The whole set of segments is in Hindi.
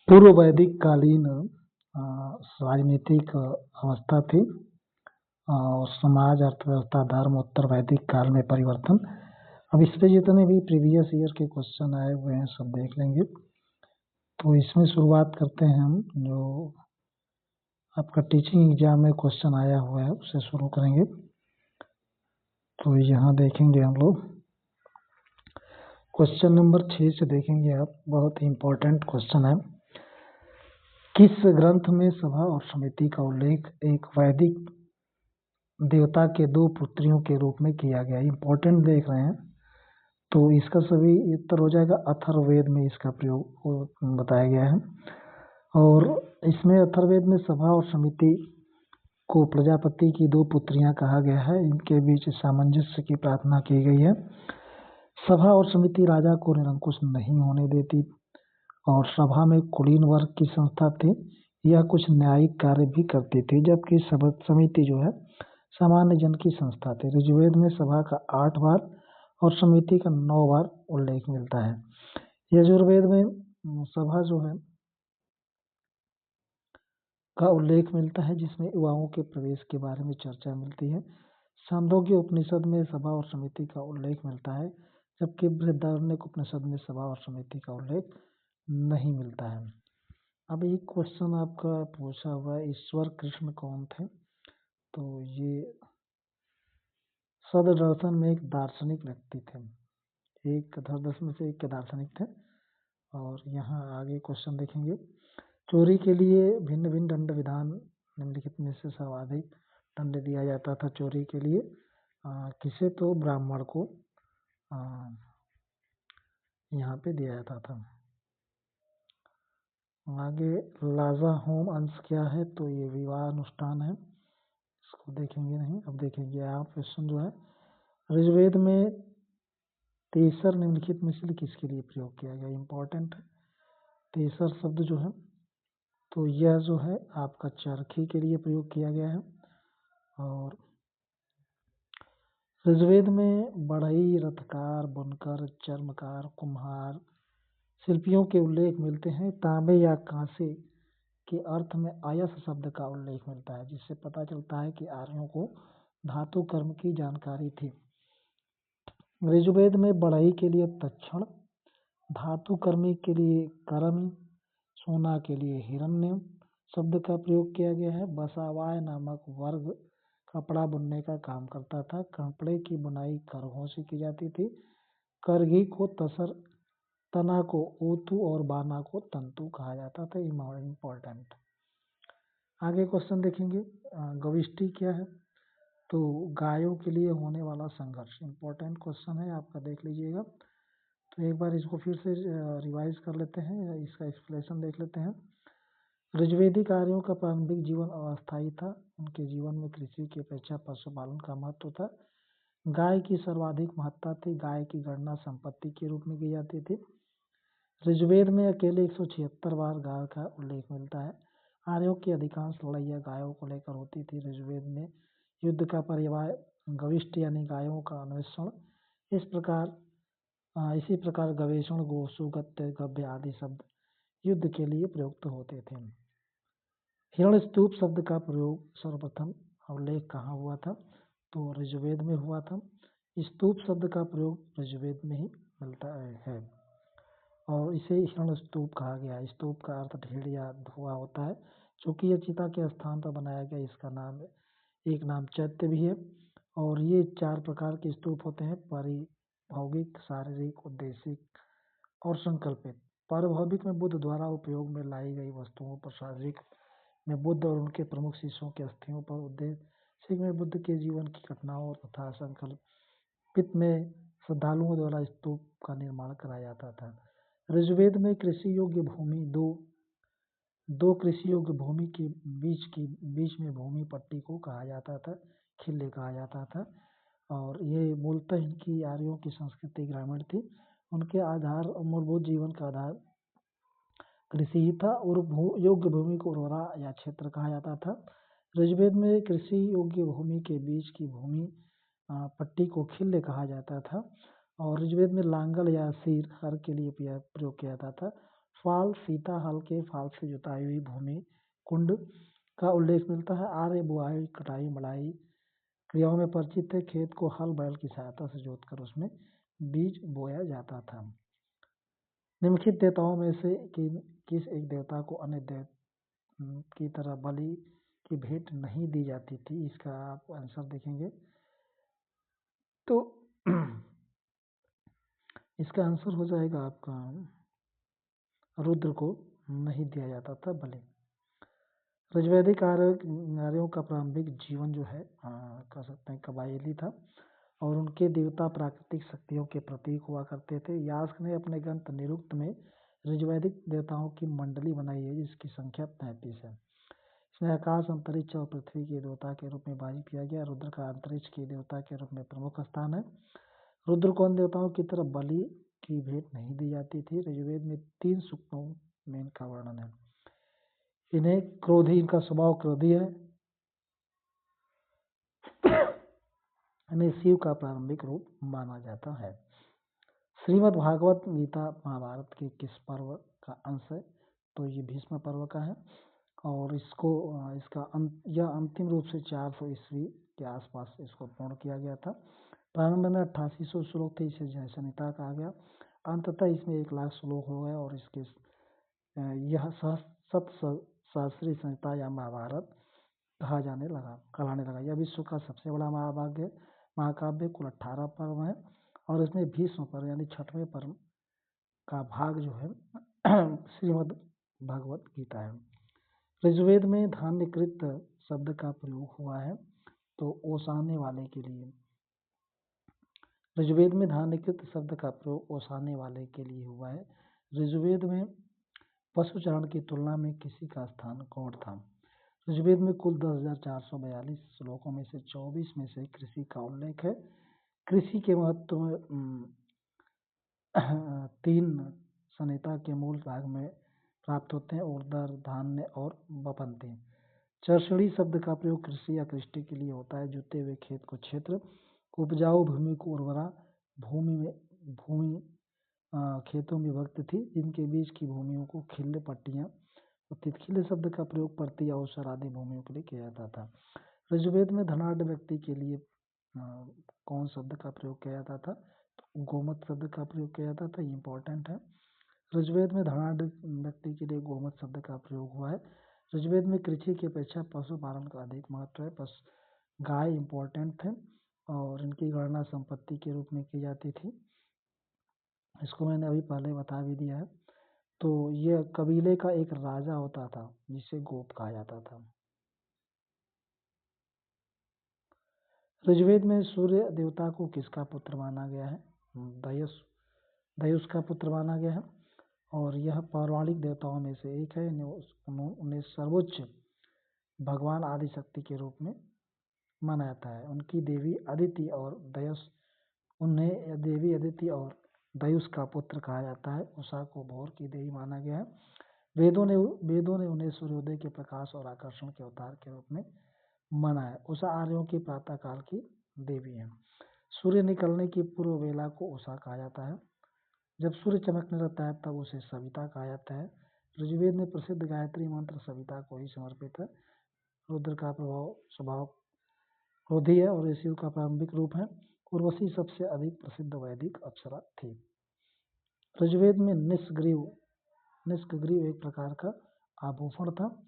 पूर्व वैदिक कालीन राजनीतिक अवस्था थी और समाज, अर्थव्यवस्था, धर्म, उत्तर वैदिक काल में परिवर्तन। अब इस पे जितने भी प्रीवियस ईयर के क्वेश्चन आए हुए हैं सब देख लेंगे। तो इसमें शुरुआत करते हैं हम, जो आपका टीचिंग एग्जाम में क्वेश्चन आया हुआ है उससे शुरू करेंगे। तो यहाँ देखेंगे हम लोग क्वेश्चन नंबर 6 से देखेंगे आप, बहुत ही इम्पोर्टेंट क्वेश्चन है। किस ग्रंथ में सभा और समिति का उल्लेख एक वैदिक देवता के 2 पुत्रियों के रूप में किया गया? इम्पोर्टेंट देख रहे हैं तो इसका सभी उत्तर हो जाएगा। अथर्ववेद में इसका प्रयोग बताया गया है और इसमें अथर्ववेद में सभा और समिति को प्रजापति की 2 पुत्रियां कहा गया है। इनके बीच सामंजस्य की प्रार्थना की गई है। सभा और समिति राजा को निरंकुश नहीं होने देती और सभा में कुलीन वर्ग की संस्था थी। यह कुछ न्यायिक कार्य भी करती थी, जबकि समिति जो है सामान्य जन की संस्था थी। ऋग्वेद में सभा का 8 बार और समिति का 9 बार उल्लेख मिलता है। यजुर्वेद में सभा जो है का उल्लेख मिलता है, जिसमें युवाओं के प्रवेश के बारे में चर्चा मिलती है। छांदोग्य उपनिषद में सभा और समिति का उल्लेख मिलता है, जबकि बृहदारण्यक उपनिषद में सभा और समिति का उल्लेख नहीं मिलता है। अब एक क्वेश्चन आपका पूछा हुआ है, ईश्वर कृष्ण कौन थे? तो ये सददर्शन में एक दार्शनिक व्यक्ति थे, एक दर्शन से एक के दार्शनिक थे। और यहाँ आगे क्वेश्चन देखेंगे। चोरी के लिए भिन्न भिन्न दंड विधान निम्नलिखित में से सर्वाधिक दंड दिया जाता था चोरी के लिए? किसे? तो ब्राह्मण को यहाँ पे दिया जाता था। आगे लाजा होम अंश क्या है? तो ये विवाह अनुष्ठान है, इसको देखेंगे नहीं। अब देखेंगे आप क्वेश्चन जो है, ऋग्वेद में तेसर निम्नलिखित में से किसके लिए प्रयोग किया गया? इंपॉर्टेंट है तेसर शब्द जो है, तो यह जो है आपका चरखी के लिए प्रयोग किया गया है। और ऋग्वेद में बढ़ई, रथकार, बुनकर, चर्मकार, कुम्हार, शिल्पियों के उल्लेख मिलते हैं। तांबे या कांसे के अर्थ में अयस शब्द का उल्लेख मिलता है, जिससे पता चलता है कि आर्यों को धातु कर्म की जानकारी थी। ऋग्वेद में बढ़ई के लिए तक्षण, धातु कर्मी के लिए करमी, सोना के लिए हिरण्य शब्द का प्रयोग किया गया है। बसावाय नामक वर्ग कपड़ा बुनने का काम करता था। कपड़े की बुनाई करघों से की जाती थी। करघी को तसर, तना को ओतु और बाना को तंतु कहा जाता था। इम्पोर्टेंट। आगे क्वेश्चन देखेंगे। गविष्टि क्या है? तो गायों के लिए होने वाला संघर्ष। इम्पोर्टेंट क्वेश्चन है, आपका देख लीजिएगा। तो एक बार इसको फिर से रिवाइज कर लेते हैं, इसका एक्सप्लेनेशन देख लेते हैं। ऋग्वेदिक आर्यों का प्रारंभिक जीवन अस्थायी था। उनके जीवन में कृषि की अपेक्षा पशुपालन का महत्व था। गाय की सर्वाधिक महत्ता थी। गाय की गणना संपत्ति के रूप में की जाती थी। ऋग्वेद में अकेले 176 बार गाय का उल्लेख मिलता है। आर्यों की अधिकांश लड़ाइयाँ गायों को लेकर होती थी। ऋग्वेद में युद्ध का पर्याय गविष्ट यानी गायों का अन्वेषण। इसी प्रकार गवेषण, गोसु, गत्य, गव्य आदि शब्द युद्ध के लिए प्रयुक्त होते थे। हिरण्यस्तूप शब्द का प्रयोग सर्वप्रथम उल्लेख कहाँ हुआ था? तो ऋग्वेद में हुआ था। स्तूप शब्द का प्रयोग ऋग्वेद में ही मिलता है और इसे हिरण्यस्तूप कहा गया। स्तूप का अर्थ ढेर या धुआं होता है। चूंकि यह चिता के स्थान पर बनाया गया, इसका नाम एक नाम चैत्य भी है। और ये 4 प्रकार के स्तूप होते हैं: पारिभौगिक, शारीरिक, उद्देशिक और संकल्पित। पारिभौगिक में बुद्ध द्वारा उपयोग में लाई गई वस्तुओं पर, शारीरिक में बुद्ध और उनके प्रमुख शिष्यों के अस्थियों पर, उद्देशिक में बुद्ध के जीवन की घटनाओं तथा संकल्पित में श्रद्धालुओं द्वारा स्तूप का निर्माण कराया जाता था। ऋग्वेद में कृषि योग्य भूमि दो कृषि योग्य भूमि के बीच में भूमि पट्टी को कहा जाता था, खिल्ले कहा जाता था। और ये मूलतः इनकी आर्यों की संस्कृति ग्रामीण थी। उनके आधार मूलभूत जीवन का आधार कृषि ही था और योग्य भूमि को उर्वरा या क्षेत्र कहा जाता था। ऋग्वेद में कृषि योग्य भूमि के बीच की भूमि पट्टी को खिल्ले कहा जाता था। और ऋग्वेद में लांगल या सिर हर के लिए प्रयोग किया जाता था। फाल सीता हल के फाल से जुताई हुई भूमि कुंड का उल्लेख मिलता है। आर्य बुआई कटाई मड़ाई क्रियाओं में परिचित थे। खेत को हल बैल की सहायता से जोतकर उसमें बीज बोया जाता था। निम्नलिखित देवताओं में से किस एक देवता को अन्य देव की तरह बलि की भेंट नहीं दी जाती थी? इसका आप आंसर देखेंगे तो इसका आंसर हो जाएगा आपका रुद्र को नहीं दिया जाता था बलि। ऋग्वैदिक आर्यों का प्रारंभिक जीवन जो है कह सकते हैं कबायली था और उनके देवता प्राकृतिक शक्तियों के प्रतीक हुआ करते थे। यास्क ने अपने ग्रंथ निरुक्त में ऋग्वैदिक देवताओं की मंडली बनाई है जिसकी संख्या 33 है। इसमें आकाश अंतरिक्ष और पृथ्वी के देवता के रूप में विभाजित किया गया। रुद्र का अंतरिक्ष के देवता के रूप में प्रमुख स्थान है। रुद्र को अन्य देवताओं की तरह बलि की भेंट नहीं दी जाती थी। ऋग्वेद में 3 सूक्तों में इनका वर्णन है। इन्हें क्रोधी, इनका स्वभाव क्रोधी है। इन्हें शिव का प्रारंभिक रूप माना जाता है। श्रीमद् भागवत गीता महाभारत के किस पर्व का अंश है? तो ये भीष्म पर्व का है और यह अंतिम रूप से 400 ईस्वी के आसपास इसको पूर्ण किया गया था। प्रारंभ में 8800 श्लोक थे, इसे जय संहिता कहा गया। अंततः इसमें 1,00,000 श्लोक हो गए और इसके यह सहस्री संहिता या महाभारत कहलाने लगा। यह विश्व का सबसे बड़ा महाकाव्य कुल 18 पर्व है और इसमें भीष्म पर्व यानी 6वें पर्व का भाग जो है श्रीमद् भगवत गीता है। ऋग्वेद में धान्यकृत शब्द का प्रयोग हुआ है तो ओसाने वाले के लिए। ऋग्वेद में धान्यकृत शब्द का प्रयोग ओसाने वाले के लिए हुआ है। ऋग्वेद में पशुचारण की तुलना में किसी का स्थान कौन था? ऋग्वेद में कुल 10,442 श्लोकों में से 24 में से कृषि का उल्लेख है। कृषि के महत्व में 3 संहिता के मूल भाग में प्राप्त होते हैं: उर्दर, धान्य और बपंती। चर्षणी शब्द का प्रयोग कृषि या कृषि के लिए होता है। जुते हुए खेत को क्षेत्र, उपजाऊ भूमि को उर्वरा भूमि खेतों में विभक्त थी जिनके बीच की भूमियों को खिल्ले पट्टियां होती थी। खिल्ले शब्द का प्रयोग प्रति अवसर आदि भूमियों के लिए किया जाता था। ऋग्वेद में धनाढ़ व्यक्ति के लिए कौन शब्द का प्रयोग किया जाता था? तो गोमत शब्द का प्रयोग किया जाता था। ये इंपॉर्टेंट है। ऋग्वेद में धनाढ़ व्यक्ति के लिए गोमत शब्द का प्रयोग हुआ है। ऋग्वेद में कृषि की अपेक्षा पशुपालन का अधिक महत्व है। गाय इंपॉर्टेंट थे और इनकी गणना संपत्ति के रूप में की जाती थी। इसको मैंने अभी पहले बता भी दिया है। तो यह कबीले का एक राजा होता था जिसे गोप कहा जाता था। ऋग्वेद में सूर्य देवता को किसका पुत्र माना गया है? दयुस का पुत्र माना गया है और यह पौराणिक देवताओं में से एक है। उन्हें सर्वोच्च भगवान आदिशक्ति के रूप में माना जाता है। उनकी देवी अदिति और दयुस का पुत्र कहा जाता है। उषा को भोर की देवी माना गया है। वेदों ने उन्हें सूर्योदय के प्रकाश और आकर्षण के अवतार के रूप में माना है। उषा आर्यों की प्रातः काल की देवी है। सूर्य निकलने की पूर्व वेला को उषा कहा जाता है। जब सूर्य चमकने लगता है तब उसे सविता कहा जाता है। ऋग्वेद में प्रसिद्ध गायत्री मंत्र सविता को ही समर्पित है। रुद्र का स्वभाव क्रोधी है और शिव का प्रारंभिक रूप है। उर्वशी सबसे अधिक प्रसिद्ध वैदिक अप्सरा थी। ऋग्वेद में निष्कग्रीव एक प्रकार का आभूषण था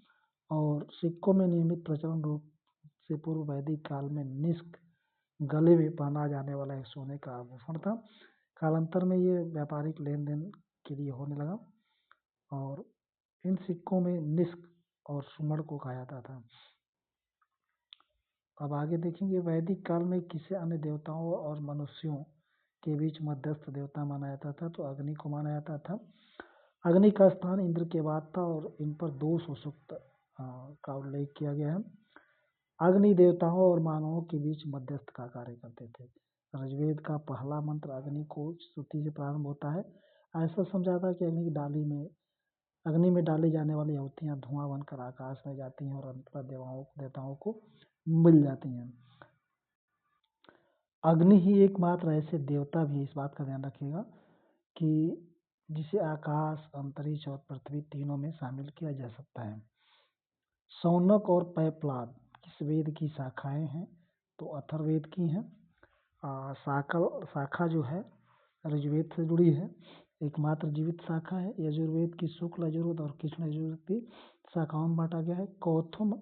और सिक्कों में नियमित प्रचलन रूप से पूर्व वैदिक काल में निष्क गले में पहना जाने वाला एक सोने का आभूषण था। कालांतर में ये व्यापारिक लेन देन के लिए होने लगा और इन सिक्कों में निष्क और सुमड़ को कहा जाता था। अब आगे देखेंगे वैदिक काल में किसे अन्य देवताओं और मनुष्यों के बीच मध्यस्थ देवता माना जाता था? तो अग्नि को माना जाता था। अग्नि का स्थान इंद्र के बाद था और इन पर 200 सूक्त का उल्लेख किया गया है। अग्नि देवताओं और मानवों के बीच मध्यस्थ का कार्य करते थे। ऋग्वेद का पहला मंत्र अग्नि को स्तुति से प्रारंभ होता है। ऐसा समझा था कि अग्नि में डाली जाने वाली आहुतियां धुआं बनकर आकाश में जाती हैं और अंततः देवताओं को मिल जाती हैं। अग्नि ही एकमात्र ऐसे देवता भी, इस बात का ध्यान रखिएगा कि जिसे आकाश, अंतरिक्ष और पृथ्वी तीनों में शामिल किया जा सकता है। शौनक और पैपलाद किस वेद की शाखाएं हैं? तो अथर्ववेद की हैं। शाखा जो है ऋग्वेद से जुड़ी है, एकमात्र जीवित शाखा है। यजुर्वेद की शुक्ल यजुर्वेद और कृष्ण यजुर्वेद की शाखाओं में बांटा गया है। कौथुम,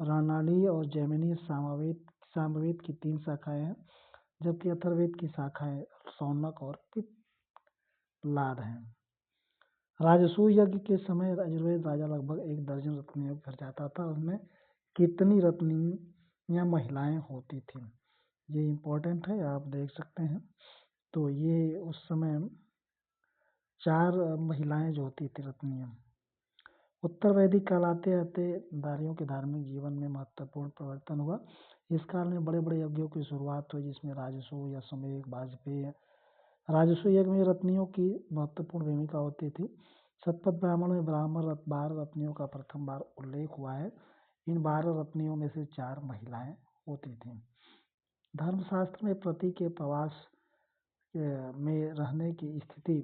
रानाली और जैमिनी सामवेद की 3 शाखाएं हैं, जबकि अथर्ववेद की शाखाएं शौनक और पिप्पलाद हैं। राजसूय यज्ञ के समय यजुर्वेद राजा लगभग 1 दर्जन रत्नियों के घर जाता था। उनमें कितनी रत्नियां महिलाएं होती थी? ये इम्पोर्टेंट है, आप देख सकते हैं। तो ये उस समय 4 महिलाएं जो होती थी रत्नियां। उत्तर वैदिक काल आते आते नारियों के धार्मिक जीवन में महत्वपूर्ण परिवर्तन हुआ। इस काल में बड़े बड़े यज्ञों की शुरुआत हुई, जिसमें राजसूय, अश्वमेध, वाजपेय। राजसूय यज्ञ में रत्नियों की महत्वपूर्ण भूमिका होती थी। शतपथ ब्राह्मण में ब्राह्मण 12 रत्नियों का प्रथम बार उल्लेख हुआ है। इन 12 रत्नियों में से 4 महिलाएं होती थीं। धर्मशास्त्र में पति के प्रवास में रहने की स्थिति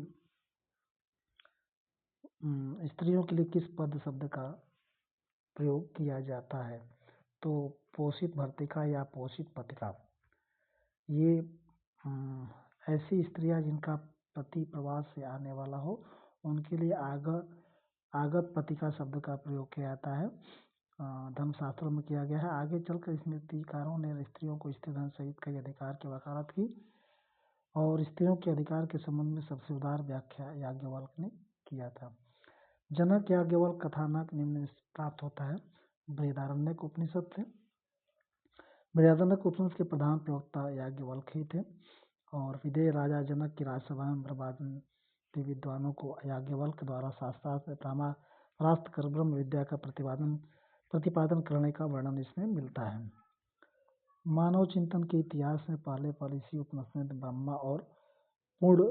स्त्रियों के लिए किस पद शब्द का प्रयोग किया जाता है? तो पोषित भर्तिका या पोषित पथिका। ये ऐसी स्त्रियां जिनका पति प्रवास से आने वाला हो, उनके लिए आगत पथिका शब्द का प्रयोग किया जाता है। धर्मशास्त्रों में किया गया है। आगे चलकर स्मृतिकारों ने स्त्रियों को स्त्री धन सहित कई अधिकार की वकालत की और स्त्रियों के अधिकार के संबंध में सबसे उदार व्याख्या याज्ञवल्क्य ने किया था। जनक याज्ञवल्क्य कथानक निम्न से प्राप्त होता है। बृहदारण्यक उपनिषद से। बृहदारण्यक उपनिषद के प्रधान प्रवक्ता याज्ञवल्क्य ही थे और विदेह राजा जनक की राजसभा में ब्रह्मादि विद्वानों को याज्ञवल्क्य द्वारा शास्त्रार्थ में परास्त कर ब्रह्म विद्या का प्रतिपादन करने का वर्णन इसमें मिलता है। मानव चिंतन के इतिहास में पहले इसी उपनिषद में ब्रह्मा और पूर्ण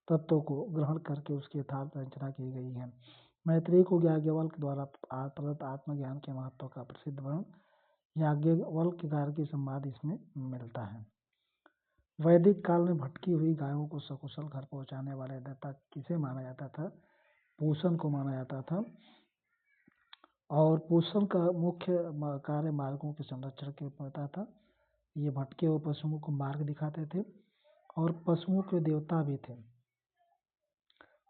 तत्व को ग्रहण करके उसकी यथार्थ रचना की गई है। मैत्रेयी को याज्ञवल्क्य द्वारा प्रदत्त आत्मज्ञान के महत्व का प्रसिद्ध वर्णन याज्ञवल्क्य गार्गी संवाद इसमें मिलता है। वैदिक काल में भटकी हुई गायों को सकुशल घर पहुंचाने वाले देवता किसे माना जाता था? पूषण को माना जाता था। और पूषण का मुख्य कार्य मार्गों के संरक्षण के होता था। ये भटके हुए पशुओं को मार्ग दिखाते थे और पशुओं के देवता भी थे।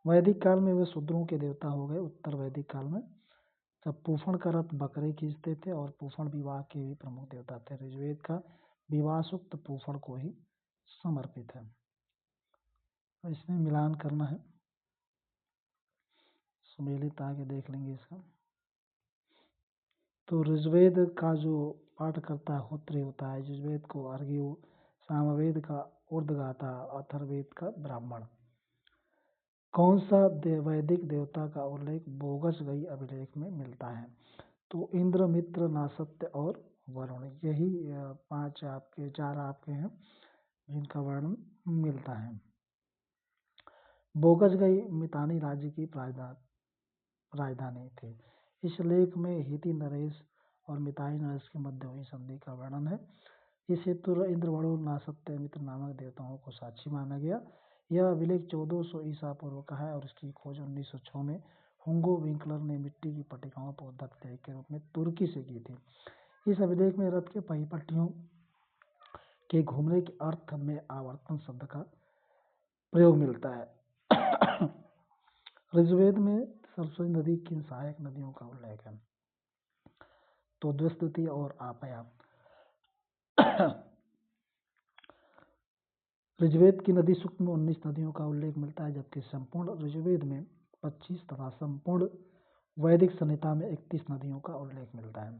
वैदिक काल में वे शूद्रों के देवता हो गए। उत्तर वैदिक काल में जब पूषण का रथ बकरे खींचते थे और पूषण विवाह के भी प्रमुख देवता थे। ऋग्वेद का विवाह सूक्त पूषण को ही समर्पित है। इसमें मिलान करना है, सम्मिलित आगे देख लेंगे इसका। तो ऋग्वेद का जो पाठ करता है होत्री होता है। ऋग्वेद को अर्घ्यु, सामवेद का उर्दगाता, अथर्ववेद का ब्राह्मण। कौन सा वैदिक देवता का उल्लेख बोगस गई अभिलेख में मिलता है? तो इंद्र, मित्र, नासत्य और वरुण। यही 4 आपके हैं जिनका वर्णन मिलता है। बोगस गई मितानी राज्य की राजधानी थी। इस लेख में हिति नरेश और मिताई नरेश के मध्य हुई संधि का वर्णन है। इस हेतु इंद्र, वरुण, नासत्य, मित्र नामक देवताओं को साक्षी माना गया। यह अभिलेख 1400 ईसा पूर्व का है और इसकी खोज 1906 में हुंगो विंकलर ने मिट्टी की पट्टिकाओं पर उद्धृत लेख के रूप में तुर्की से की थी। इस अभिलेख में रथ के पहिपट्टियों के घूमने के अर्थ में आवर्तन शब्द का प्रयोग मिलता है। ऋग्वेद में सरस्वती नदी किन सहायक नदियों का उल्लेख है? तो द्विस्तुति और आपया। ऋग्वेद की नदी सूक्त में 19 नदियों का उल्लेख मिलता है, जबकि संपूर्ण ऋग्वेद में 25 तथा संपूर्ण वैदिक संहिता में 31 नदियों का उल्लेख मिलता है।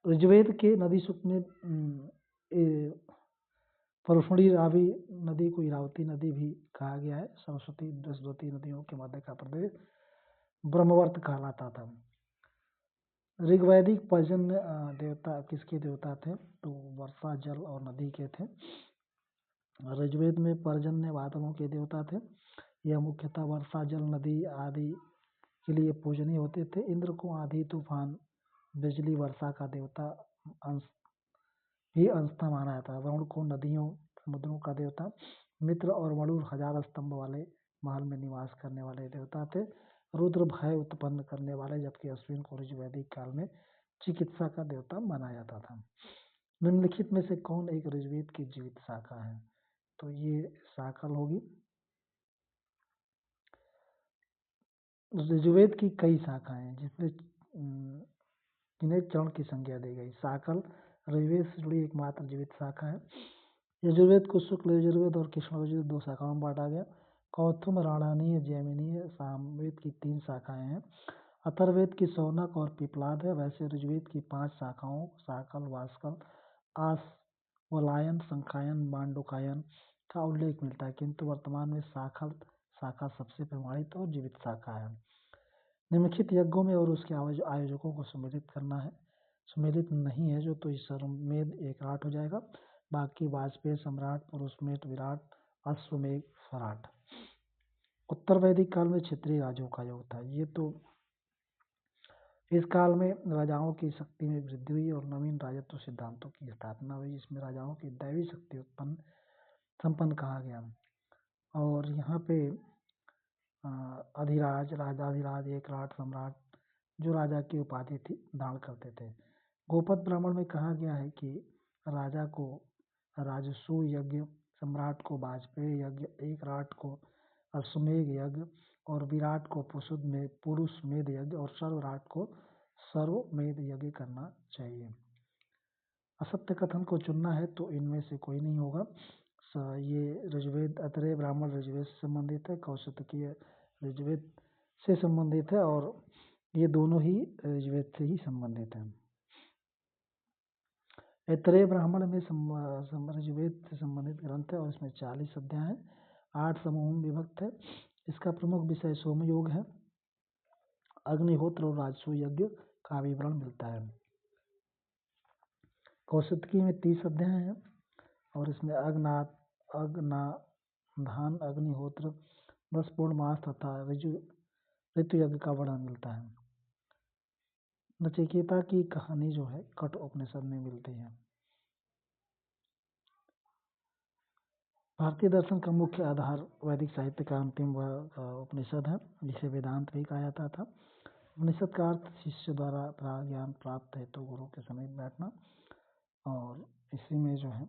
ऋग्वेद के नदी सूक्त में परुष्णी रावी नदी को इरावती नदी भी कहा गया है। सरस्वती, बृहस्पति नदियों के मध्य का प्रदेश ब्रह्मवर्त कहलाता था। ऋग्वैदिक पर्जन्य देवता किसके देवता थे? तो वर्षा, जल और नदी के थे। ऋग्वेद में पर्जन्य बादलों के देवता थे। यह मुख्यतः वर्षा, जल, नदी आदि के लिए पूजनीय होते थे। इंद्र को आंधी, तूफान, बिजली, वर्षा का देवता अंशतः माना जाता है। वरुण को नदियों, समुद्रों का देवता मित्र और वरुण 1000 स्तंभ वाले महल में निवास करने वाले देवता थे। रुद्र भय उत्पन्न करने वाले, जबकि अश्विन को ऋषि वैदिक काल में चिकित्सा का देवता माना जाता था। निम्नलिखित में से कौन एक ऋग्वेद की जीवित शाखा है? तो ये शाकल होगी। ऋग्वेद की कई शाखाएं हैं जिसमें इन्हें चरण की संज्ञा दी गई। शाकल ऋग्वेद से जुड़ी एकमात्र जीवित शाखा है। यजुर्वेद को शुक्ल यजुर्वेद और कृष्ण यजुर्वेद 2 शाखाओं में बांटा गया। कौथुम, राणानीय, जैमिनीय, सामवेद की 3 शाखाएं हैं। अथर्ववेद की शौनक और पिप्लाद है। वैसे ऋग्वेद की 5 शाखाओं शाकल, वास्कल, आसवलायन, संखायन, मांडुकायन का उल्लेख मिलता है, किंतु वर्तमान में शाकल शाखा सबसे प्रमाणित और जीवित शाखा है। निम्नलिखित यज्ञों में और उसके आयोजकों को सम्मिलित करना है। सम्मिलित नहीं है जो, तो ईश्वरमेध एकराट हो जाएगा। बाकी वाजपेयी, सम्राट, पुरुषमेट, विराट, अश्वमेघ, स्वराट। उत्तर वैदिक काल में क्षेत्रीय राजों का योग था। ये तो इस काल में राजाओं की शक्ति में वृद्धि हुई और नवीन राजत्व सिद्धांतों की स्थापना हुई, जिसमें राजाओं की दैवी शक्ति संपन्न कहा गया। और यहाँ पे अधिराज, राजाधिराज, एकराट, सम्राट जो राजा की उपाधि थी धारण करते थे। गोपद ब्राह्मण में कहा गया है कि राजा को राजसूय यज्ञ, सम्राट को वाजपेयी यज्ञ, एकराट को अश्वमेध यज्ञ और विराट को पुरुषमेध यज्ञ और सर्वराट को सर्वमेध यज्ञ करना चाहिए। असत्य कथन को चुनना है तो इनमें से कोई नहीं होगा। ये ऋग्वेद, अत्रेय ब्राह्मण ऋग्वेद से संबंधित है, कौशिकीय ऋग्वेद से संबंधित है और ये दोनों ही ऋग्वेद से ही संबंधित हैं। ऐतरेय ब्राह्मण में ऋग्वेद से संबंधित ग्रंथ है और इसमें 40 अध्याय हैं, 8 समूहों में विभक्त है। इसका प्रमुख विषय सोमयोग है। अग्निहोत्र और राजसूय यज्ञ का विवरण मिलता है। कौशिकी में 30 अध्याय हैं और इसमें अग्नाधान, अग्निहोत्र, 10 पूर्ण मास तथा ऋतु यज्ञ का वर्णन मिलता है। नचिकेता की कहानी जो है कठ उपनिषद में मिलती है। भारतीय दर्शन का मुख्य आधार वैदिक साहित्य का अंतिम उपनिषद है, जिसे वेदांत भी कहा जाता था। उपनिषद का अर्थ शिष्य द्वारा ज्ञान प्राप्त है तो गुरु के समीप बैठना, और इसी में जो है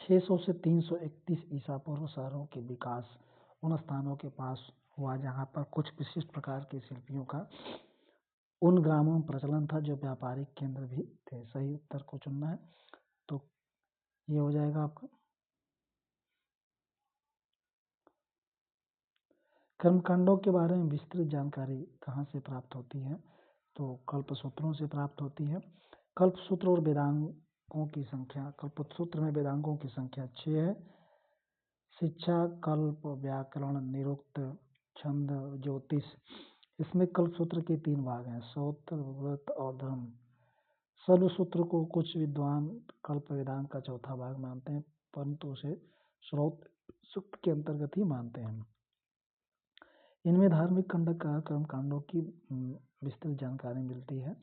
600 से 331 ईसा पूर्व शहरों के विकास उन स्थानों के पास हुआ जहाँ पर कुछ विशिष्ट प्रकार के शिल्पियों का उन ग्रामों में प्रचलन था जो व्यापारिक केंद्र भी थे। सही उत्तर को चुनना है तो ये हो जाएगा आपका। कर्मकांडों के बारे में विस्तृत जानकारी कहाँ से प्राप्त होती है? तो कल्पसूत्रों से प्राप्त होती है। कल्पसूत्र और वेदांगों की संख्या, कल्पसूत्र में वेदांगों की संख्या 6 है। शिक्षा, कल्प, व्याकरण, निरुक्त, छंद, ज्योतिष। इसमें कल्पसूत्र के 3 भाग हैं, श्रोत्र, व्रत और धर्म। सर्वसूत्र को कुछ विद्वान कल्प वेदांग का चौथा भाग मानते हैं, परंतु उसे श्रोत्र सूक्त के अंतर्गत ही मानते हैं। इनमें धार्मिक कर्मकांडों की विस्तृत जानकारी मिलती है।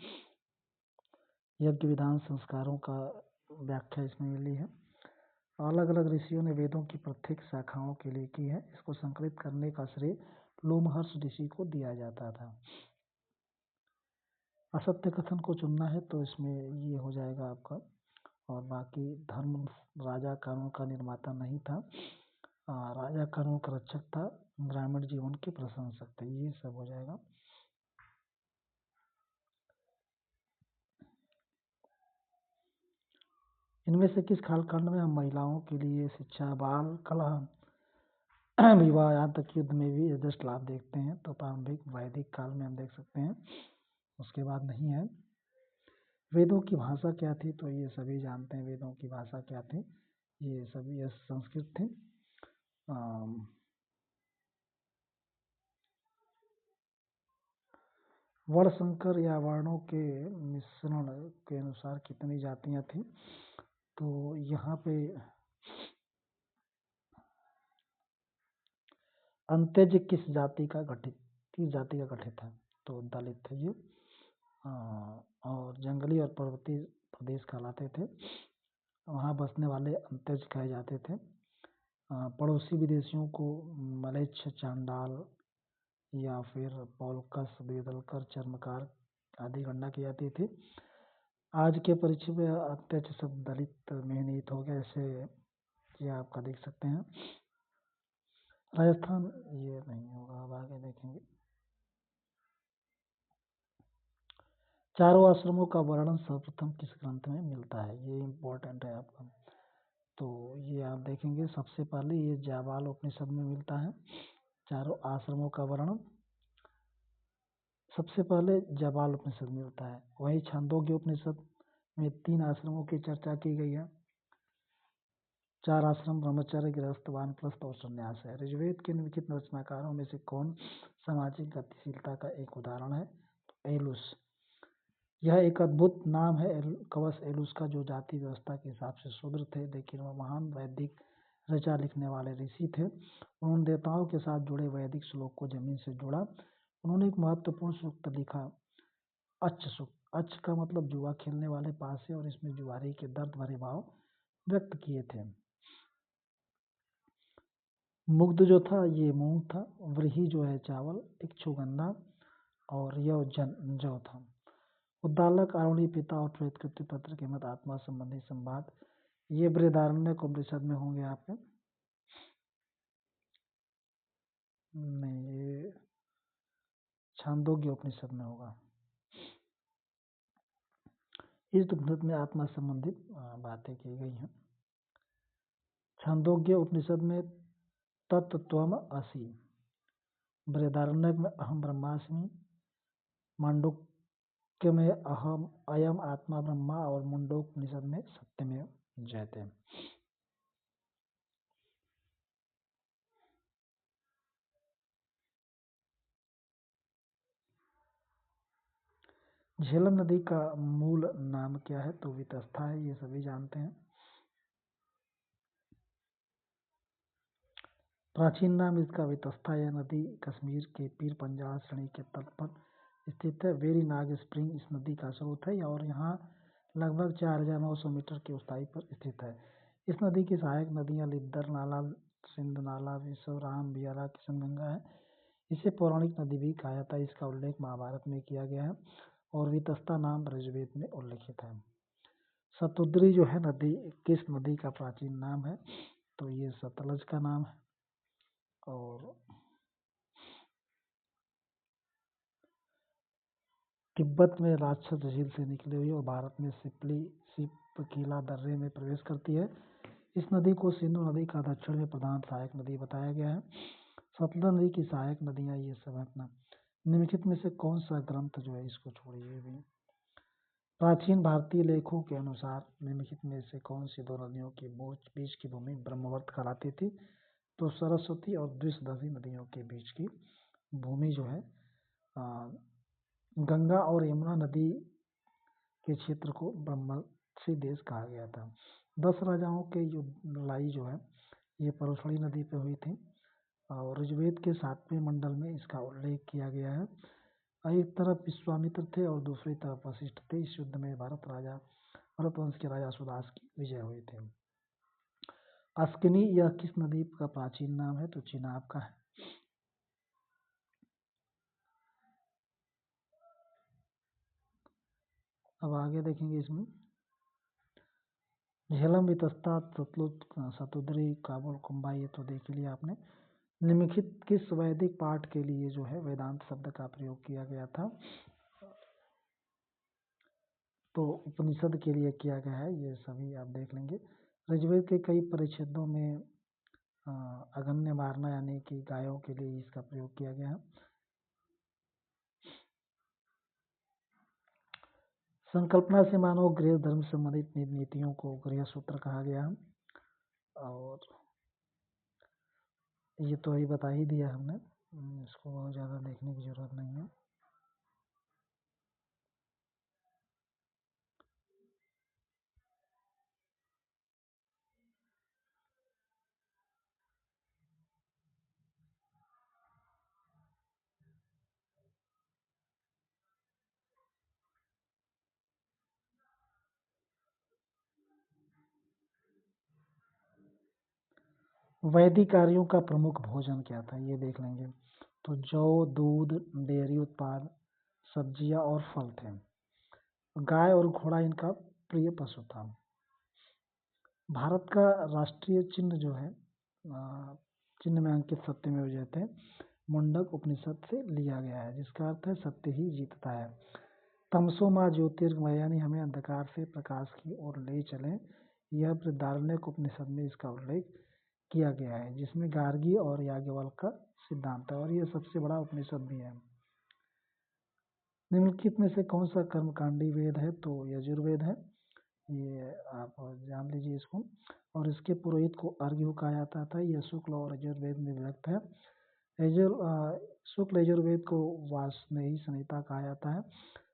यज्ञ विधान संस्कारों का व्याख्या इसमें मिली है। अलग अलग ऋषियों ने वेदों की प्रत्येक शाखाओं के लिए की है। इसको संकलित करने का श्रेय लोमहर्ष ऋषि को दिया जाता था। असत्य कथन को चुनना है तो इसमें ये हो जाएगा आपका। और बाकी धर्म राजा कानून का निर्माता नहीं था, राजा कानून का रक्षक था, ग्रामीण जीवन के प्रशंसक थे, ये सब हो जाएगा। इनमें से किस कालखंड में हम महिलाओं के लिए शिक्षा, बाल कलह, विवाह, यहाँ तक युद्ध में भी यथेष्ट लाभ देखते हैं? तो प्रारंभिक वैदिक काल में हम देख सकते हैं, उसके बाद नहीं है। वेदों की भाषा क्या थी? तो ये सभी जानते हैं वेदों की भाषा क्या थी, ये सभी संस्कृत थे। वर्ण संकर या वर्णों के मिश्रण के अनुसार कितनी जातियां थी? तो यहाँ पे अंत्यज किस जाति का गठित है? तो दलित थे ये। और जंगली और पर्वतीय प्रदेश कहलाते थे। वहाँ बसने वाले अंत्यज कहे जाते थे। पड़ोसी विदेशियों को मलेच्छ, चांडाल या फिर पौलकस, बेदलकर, चर्मकार आदि गणना की जाती थी। आज के परिचय में अंत्यज शब्द दलित में निहित हो गया, ऐसे ये आपका देख सकते हैं। राजस्थान ये नहीं होगा, अब आगे देखेंगे। चारों आश्रमों का वर्णन सर्वप्रथम किस ग्रंथ में मिलता है, ये इम्पोर्टेंट है आपका। तो ये आप देखेंगे, सबसे पहले ये जाबाल उपनिषद में मिलता है चारों आश्रमों का वर्णन। सबसे पहले जाबाल उपनिषद में मिलता है। वही छांदोग्य उपनिषद में 3 आश्रमों की चर्चा की गई है। 4 आश्रम ब्रह्मचर्य, गृहस्थ, वानप्रस्थ और संन्यास है। ऋग्वेद के निम्नलिखित रचनाकारों में से कौन सामाजिक गतिशीलता का एक उदाहरण है? एलुस, यह एक अद्भुत नाम है कवच एलुस का, जो जाति व्यवस्था के हिसाब से शूद्र थे, लेकिन वह महान वैदिक रचा लिखने वाले ऋषि थे। उन्होंने देवताओं के साथ जुड़े वैदिक श्लोक को जमीन से जोड़ा। उन्होंने एक महत्वपूर्ण सूक्त लिखा, अच्छ सूक्त। अच्छ का मतलब जुआ खेलने वाले पास है, और इसमें जुआरी के दर्द भरे भाव व्यक्त किए थे। मुग्ध जो था ये मूंग था, व्रीहि जो है चावल, इक्षुगंधा और यह जौ था। उद्दालक, आरुणि, पिता और प्रेतकृत्य पत्र के मत आत्मा संबंधी संवाद, ये बृहदारण्यक उपनिषद में होंगे आपके। नहीं, ये छांदोग्य उपनिषद में होगा। इस उपनिषद में आत्मा संबंधित बातें की गई हैं। छांदोग्य उपनिषद में तत्त्वम असि, बृहदारण्यक में अहम ब्रह्मास्मि, मांडुक्य में अहम अयम आत्मा ब्रह्मा और मुंडोपनिषद में सत्यमेव जयते। झेलम नदी का मूल नाम क्या है? तो वितस्ता है, ये सभी जानते हैं। प्राचीन नाम इसका वितस्ता। यह नदी कश्मीर के पीर पंजाल श्रेणी के तट पर स्थित है। वेरी नाग स्प्रिंग इस नदी का स्रोत है और यहाँ लगभग 4900 मीटर की ऊंचाई पर स्थित है। इस नदी की सहायक नदियाँ लिद्दर नाला, सिंध नाला, विश्वराम, बियारा, किशनगंगा है। इसे पौराणिक नदी भी कहा जाता है। इसका उल्लेख महाभारत में किया गया है और वितस्ता नाम ऋग्वेद में उल्लेखित है। सतुद्री जो है नदी, किस नदी का प्राचीन नाम है? तो ये सतलज का नाम है। और तिब्बत में राक्षस झील से निकली हुई और भारत में सिपकीला दर्रे में प्रवेश करती है। इस नदी को सिंधु नदी का दक्षिण में प्रधान सहायक नदी बताया गया है। सतलज नदी की सहायक नदियाँ ये सब है अपना। निम्नलिखित में से कौन सा ग्रंथ जो है, इसको छोड़िए भी, प्राचीन भारतीय लेखों के अनुसार निम्नलिखित में से कौन सी दो नदियों के बीच की भूमि ब्रह्मवर्त कहलाती थी? तो सरस्वती और द्विशदशी नदियों के बीच की भूमि जो है गंगा और यमुना नदी के क्षेत्र को ब्रह्मर्षि देश कहा गया था। 10 राजाओं के युद्ध लड़ाई जो है ये परुशणी नदी पे हुई थी और ऋग्वेद के 7वें मंडल में इसका उल्लेख किया गया है। एक तरफ विश्वामित्र थे और दूसरी तरफ वशिष्ठ थे। इस युद्ध में भरत वंश के राजा सुदास की विजय हुई थी। अस्किनी यह किस नदी का प्राचीन नाम है? तो चिनाब का है। अब आगे देखेंगे इसमें झेलम, वितस्ता, सतलुज, सतुद्री, काबुल, कुंभा, ये तो देख लिया आपने। निम्नलिखित किस वैदिक पाठ के लिए जो है वेदांत शब्द का प्रयोग किया गया था? तो उपनिषद के लिए किया गया है। ये सभी आप देख लेंगे। ऋग्वेद के कई परिच्छेदों में अगन्य मारना यानी कि गायों के लिए इसका प्रयोग किया गया है। संकल्पना से मानव गृह धर्म संबंधित नीतियों को गृह सूत्र कहा गया है। और ये तो अभी बता ही दिया हमने, इसको बहुत ज़्यादा देखने की जरूरत नहीं है। वैदिक आर्यों का प्रमुख भोजन क्या था, ये देख लेंगे। तो जौ, दूध, डेयरी उत्पाद, सब्जियां और फल थे। गाय और घोड़ा इनका प्रिय पशु था। भारत का राष्ट्रीय चिन्ह जो है, चिन्ह में अंकित सत्यमेव जयते मुंडक उपनिषद से लिया गया है, जिसका अर्थ है सत्य ही जीतता है। तमसो माँ ज्योतिर्गमय, यानी हमें अंधकार से प्रकाश की ओर ले चलें, यह बृहदारण्यक उपनिषद में इसका उल्लेख किया गया है, जिसमें गार्गी और याज्ञवल्क्य का सिद्धांत है, और यह सबसे बड़ा उपनिषद भी है। निम्नलिखित में से कौन सा कर्मकांडी वेद है, तो यजुर्वेद है, ये आप जान लीजिए इसको। और इसके पुरोहित को अर्घ्य कहा जाता था। यह शुक्ल और यजुर्वेद में विभक्त है। शुक्ल यजुर्वेद को वार्ष्णेय संहिता कहा जाता है।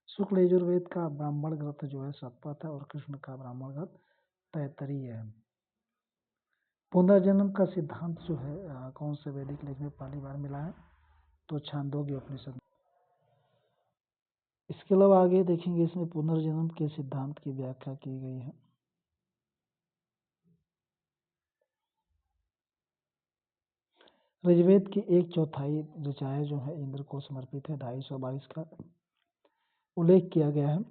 शुक्ल यजुर्वेद का ब्राह्मण ग्रंथ जो है शतपथ है, और कृष्ण का ब्राह्मण ग्रंथ तैत्तरीय है। पुनर्जन्म का सिद्धांत जो है कौन से वैदिक लेख में पहली बार मिला है, तो छांदोग्य उपनिषद। इसके अलावा आगे देखेंगे, इसमें पुनर्जन्म के सिद्धांत की व्याख्या की गई है। ऋग्वेद की 1/4 ऋचाएं जो है इंद्र को समर्पित है, 222 का उल्लेख किया गया है।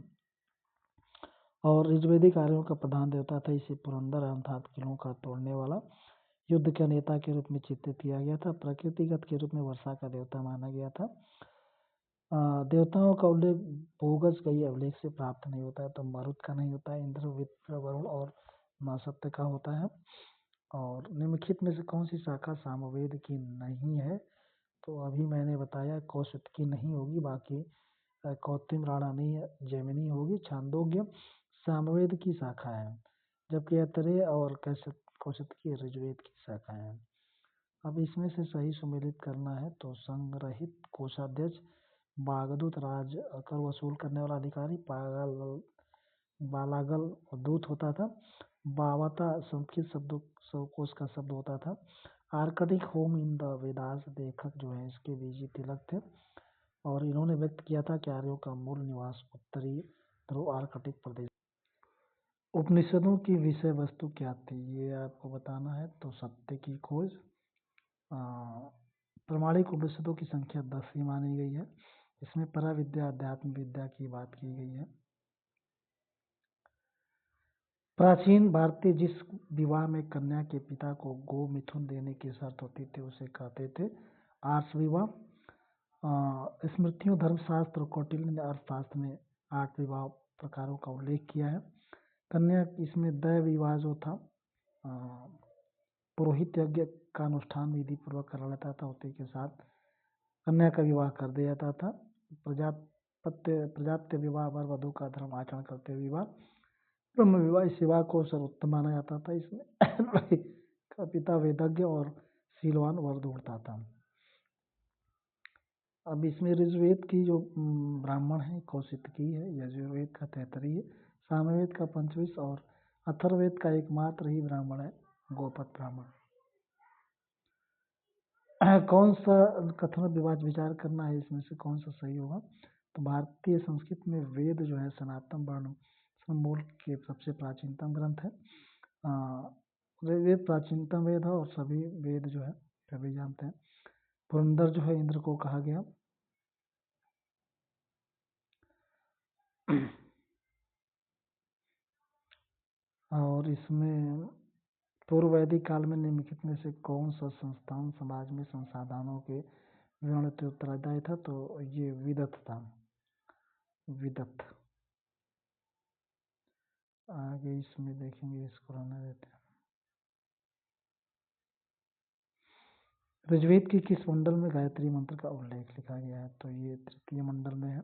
और ऋग्वेदिक आर्यों का प्रधान देवता था, इसे पुरंदर अर्थात किलों का तोड़ने वाला युद्ध के नेता के रूप में चित्रित किया गया था। प्रकृतिगत के रूप में वर्षा का देवता माना गया था। देवताओं का उल्लेख भूगज कई अभिलेख से प्राप्त नहीं होता है, तो मरुत का नहीं होता है, इंद्र, विप्र, वरुण और नसत्य का होता है। और निम्नलिखित में से कौन सी शाखा सामवेद की नहीं है, तो अभी मैंने बताया कौशिक की नहीं होगी, बाकी कौतिम, राणानी, जैमिनी होगी। छांदोग्य सामवेद की शाखा है, जबकि ऐतरेय और कौशिक की ऋग्वेद की शाखा है। अब इसमें से सही सुमेलित करना है, तो संग्रहित कोषाध्यक्ष, बागदूत, राज कर वसूल करने वाला अधिकारी, बालागल दूत होता था। बावता संस्कृत शब्दकोश का शब्द होता था। Arctic home in the Vedas, लेखक जो है इसके बीजी तिलक थे, और इन्होंने व्यक्त किया था कि आर्यों का मूल निवास उत्तरी ध्रुव आर्कटिक प्रदेश। उपनिषदों की विषय वस्तु क्या थी, ये आपको बताना है, तो सत्य की खोज। प्रमाणिक उपनिषदों की संख्या 10 ही मानी गई है। इसमें पराविद्या, अध्यात्म विद्या की बात की गई है। प्राचीन भारतीय जिस विवाह में कन्या के पिता को गो मिथुन देने की शर्त होती थी, उसे कहते थे आर्ष विवाह। स्मृतियों, धर्मशास्त्र और कौटिल्य ने अर्थशास्त्र में 8 विवाह प्रकारों का उल्लेख किया है। कन्या, इसमें दैव विवाह जो था, पुरोहित यज्ञ का अनुष्ठान विधि पूर्वक करा लेता था, उसी के साथ कन्या का विवाह कर दिया जाता था। प्रजाप्य विवाह, वर वधू का धर्म आचरण करते हुए विवाह। ब्रह्म विवाह, इस विवाह को सर्वोत्तम माना जाता था। इसमें का पिता वेदज्ञ और शीलवान वर ढूंढता था। अब इसमें ऋग्वेद की जो ब्राह्मण है कौशिकी है, यजुर्वेद का तैत्तरीय, सामवेद का पंचविश और अथर्ववेद का एकमात्र ही ब्राह्मण है गोपद ब्राह्मण। कौन सा कथन विवाद विचार करना है, इसमें से कौन सा सही होगा, तो भारतीय संस्कृत में वेद जो है सनातन वर्ण मूल के सबसे प्राचीनतम ग्रंथ है। वेद प्राचीनतम वेद है, और सभी वेद जो है सभी जानते हैं। पुरंदर जो है इंद्र को कहा गया। और इसमें पूर्व वैदिक काल में निम्नलिखित में से कौन सा संस्थान समाज में संसाधनों के विवरण के उत्तरदायी था, तो ये विदत था, विदत। आगे इसमें देखेंगे, इसको रहने देते हैं। ऋग्वेद की किस मंडल में गायत्री मंत्र का उल्लेख लिखा गया है, तो ये तृतीय मंडल में है,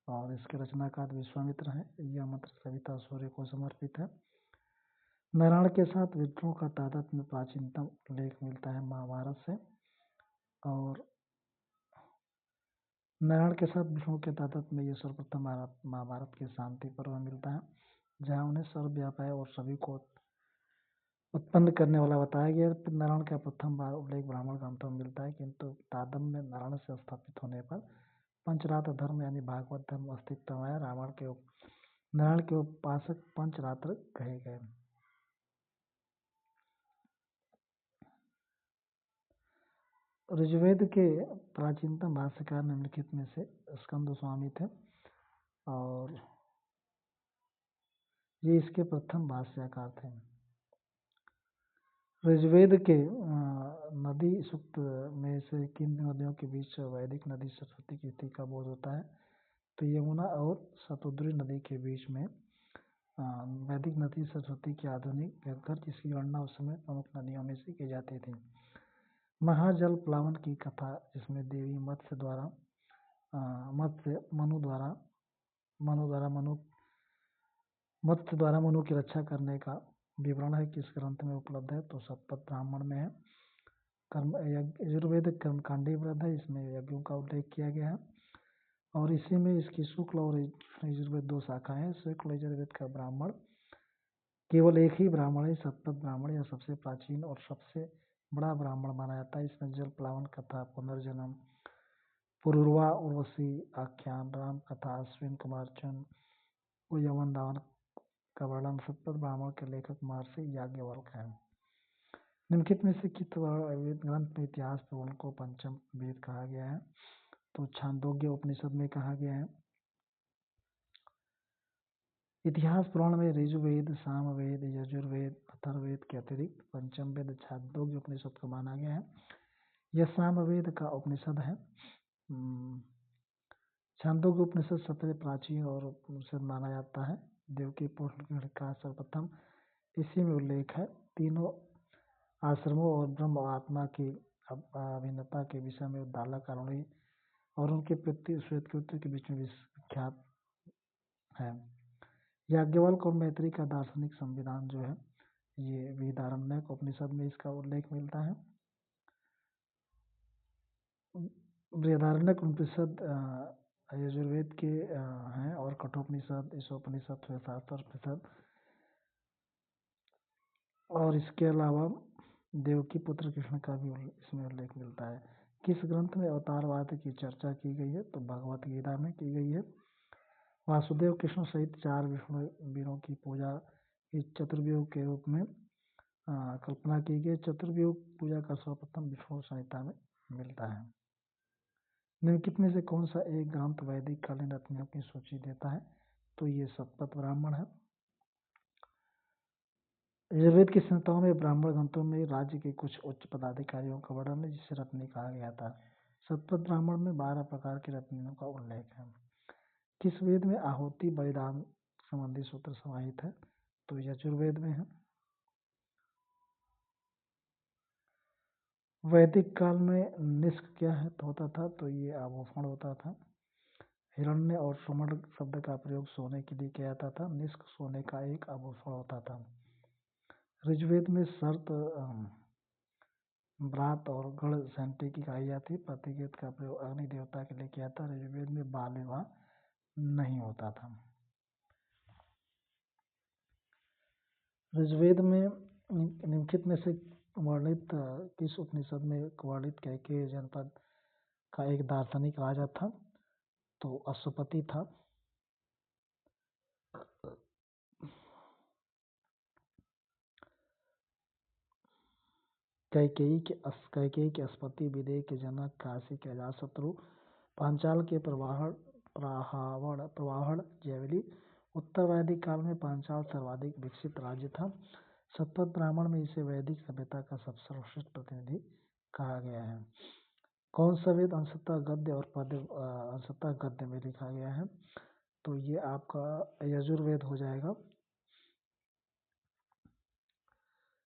और इसके रचनाकार विश्वामित्र हैं। यह मंत्र सविता सूर्य को समर्पित है। नारायण के साथ विष्णु का तादात्म्य में प्राचीनतम उल्लेख मिलता है महाभारत से, और नारायण के साथ विष्णु के तादात्म्य में यह सर्वप्रथम महाभारत के शांति पर्व में मिलता है, जहाँ उन्हें सर्वव्यापी और सभी को उत्पन्न करने वाला बताया गया। नारायण का प्रथम बार उल्लेख ब्राह्मण ग्रंथों में मिलता है, किंतु तादम में नारायण से स्थापित होने पर पंचरात्र धर्म यानी भागवत धर्म अस्तित्व में आया। नारायण के उपासक पंचरात्र कहे गए। ऋग्वेद के प्राचीनतम भाष्यकार निम्नलिखित में से स्कंद स्वामी थे और ये इसके प्रथम भाष्यकार थे। ऋग्वेद के नदी सूक्त में से किन नदियों के बीच वैदिक नदी सरस्वती की स्थिति का बोध होता है? तो यमुना और शतद्री नदी के बीच में वैदिक नदी सरस्वती की आधुनिक व्याघ्र, जिसकी गणना उस समय प्रमुख नदियों में से की जाती थी। महाजल प्लावन की कथा, जिसमें देवी मत्स्य द्वारा मत्स्य द्वारा मनु की रक्षा करने का विवरण है, किस ग्रंथ में उपलब्ध है? तो सतपथ ब्राह्मण में है। यजुर्वेद कर्मकांडी व्रत है, इसमें यज्ञों का उल्लेख किया गया है और इसी में इसकी शुक्ल और यजुर्वेद दो शाखाएं हैं। शुक्ल यजुर्वेद का ब्राह्मण केवल एक ही ब्राह्मण है, सतपथ ब्राह्मण। यह सबसे प्राचीन और सबसे बड़ा ब्राह्मण माना जाता है। इसमें जल प्लावन कथा, पुनर्जन्म, पुरुरवा उर्वशी आख्यान, राम कथा, अश्विन कुमार चंद और यवन दावन का वर्णन सतपथ ब्राह्मण के लेखक महर्षि याज्ञवल्क्य हैं। निम्नलिखित में से किस वेद ग्रंथ में इतिहास पुराण को पंचम वेद कहा गया है? तो छांदोग्य उपनिषद में कहा गया है। इतिहास पुराण में ऋग्वेद, सामवेद, यजुर्वेद, अथर्ववेद के अतिरिक्त पंचम वेद छांदोग्य उपनिषद को माना गया है। यह सामवेद का उपनिषद है। छांदोग्य उपनिषद सबसे प्राचीन और उपनिषद माना जाता है। देवकी पुराण का सर्वप्रथम इसी में उल्लेख है। तीनों आश्रमों और ब्रह्म आत्मा की अभिन्नता के विषय में उद्दालक, अरुणी और उनके प्रति श्वेतकेतु के बीच में विख्यात है। याज्ञवल्क्य और मैत्री का दार्शनिक संविधान जो है, ये वेदारण्यक उपनिषद में इसका उल्लेख मिलता है। वेदारण्यक उपनिषद यजुर्वेद के हैं और कठोपनिषद, ईशोपनिषद, शास्त्रोपनिषद और इसके अलावा देवकी पुत्र कृष्ण का भी इसमें उल्लेख मिलता है। किस ग्रंथ में अवतारवाद की चर्चा की गई है? तो भगवत गीता में की गई है। वासुदेव कृष्ण सहित 4 विष्णु वीरों की पूजा इस चतुर्व्यूह के रूप में कल्पना की गई। चतुर्व्यूह पूजा का सर्वप्रथम विष्णु संहिता में मिलता है। निम्नलिखित में से कौन सा एक ग्रंथ वैदिक कालीन रत्नों की सूची देता है? तो ये सतपथ ब्राह्मण है। यजुर्वेद की संहिताओं में ब्राह्मण ग्रंथों में राज्य के कुछ उच्च पदाधिकारियों का वर्णन है, जिसे रत्नी कहा गया था। सतपथ ब्राह्मण में 12 प्रकार की रत्नियों का उल्लेख है। किस वेद में आहुति बलिदान संबंधी सूत्र समाहित है? तो यजुर्वेद में है। वैदिक काल में निष्क क्या है होता था? तो ये आभूषण होता था। हिरण्य और सुवर्ण शब्द का प्रयोग सोने के लिए किया जाता था। निष्क सोने का एक आभूषण होता था। ऋग्वेद में शर्त, व्रात और गढ़ सेंटी की कही जाती। प्रतिगीत का प्रयोग अग्नि देवता के लिए किया था। ऋग्वेद में बाल विवाह नहीं होता था। ऋग्वेद में निम्नलिखित में से वर्णित किस उपनिषद में वर्णित कैकेयी जनपद का एक दार्शनिक राजा था? तो अश्वपति था। कैकेयी के अश्वपति, विदेह के जनक, काशी के अजातशत्रु, पांचाल के प्रवाहण जैवली। उत्तर वैदिक काल में पांचाल सर्वाधिक विकसित राज्य था। सतपथ ब्राह्मण में इसे वैदिक सभ्यता का सबसे सर्वश्रेष्ठ प्रतिनिधि कहा गया है। कौन सा वेद अंशतः गद्य और पद्य अंशतः गद्य में लिखा गया है? तो ये आपका यजुर्वेद हो जाएगा।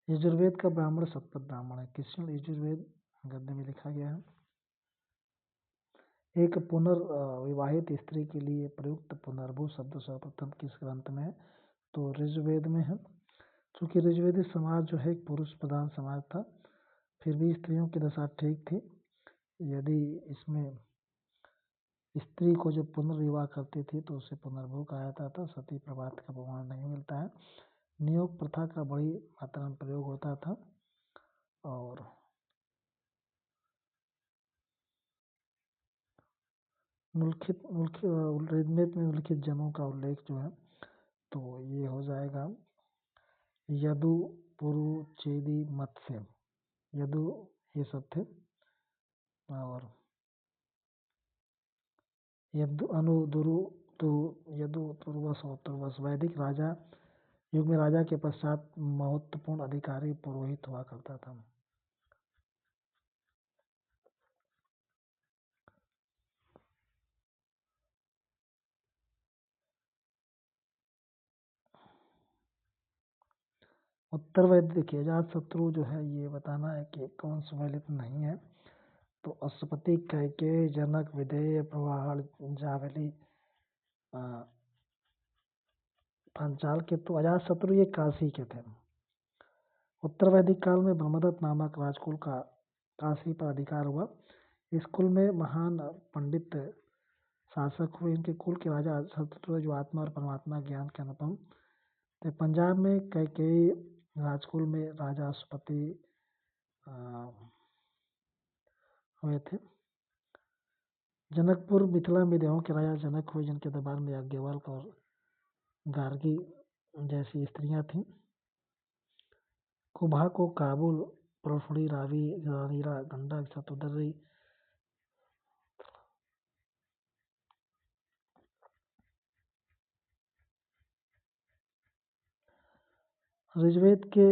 यजुर्वेद का ब्राह्मण सतपथ ब्राह्मण है। किसमें यजुर्वेद गद्य में लिखा गया है? एक पुनर्विवाहित स्त्री के लिए प्रयुक्त पुनर्भू शब्द सर्वप्रथम किस ग्रंथ में है? तो ऋग्वेद में है। चूँकि ऋग्वेदी समाज जो है एक पुरुष प्रधान समाज था, फिर भी स्त्रियों की दशा ठीक थी। यदि इसमें स्त्री को जब पुनर्विवाह करती थी तो उसे पुनर्भू कहा जाता था। सती प्रभात का प्रमाण नहीं मिलता है। नियोग प्रथा का बड़ी मात्रा में प्रयोग होता था और ऋग्वेद में उल्लिखित जनों का उल्लेख जो है, तो ये हो जाएगा यदु, पुरु, चेदी, मत्स्य। यदु ये सब थे। और यदु अनु दुरु तु यदु तुर्वस और तुर्वस। वैदिक राजा युग में राजा के पश्चात महत्वपूर्ण अधिकारी पुरोहित हुआ करता था। उत्तर वैदिक देखिए, अजात शत्रु जो है ये बताना है कि कौन सम्मिलित नहीं है। तो अश्वपति, कैकेयी, जनक, विदेह, प्रवाहण, जावली, पांचाल के। तो अजात शत्रु ये काशी के थे। उत्तर वैदिक काल में ब्रह्मदत्त नामक राजकुल का काशी पर अधिकार हुआ। इस कुल में महान पंडित शासक हुए। इनके कुल के राजा शत्रु जो आत्मा और परमात्मा ज्ञान के अनुपम थे। पंजाब में कैकेयी राजकुल में राजा अश्वपति हुए थे। जनकपुर मिथिला में देवों के राजा जनक हुए, जिनके दरबार में याज्ञवल्क्य और गार्गी जैसी स्त्रियां थीं। कुबा को काबुल, प्रोफुड़ी, रावी, रानीरा, गंडक, शतुद्री, ऋग्वेद के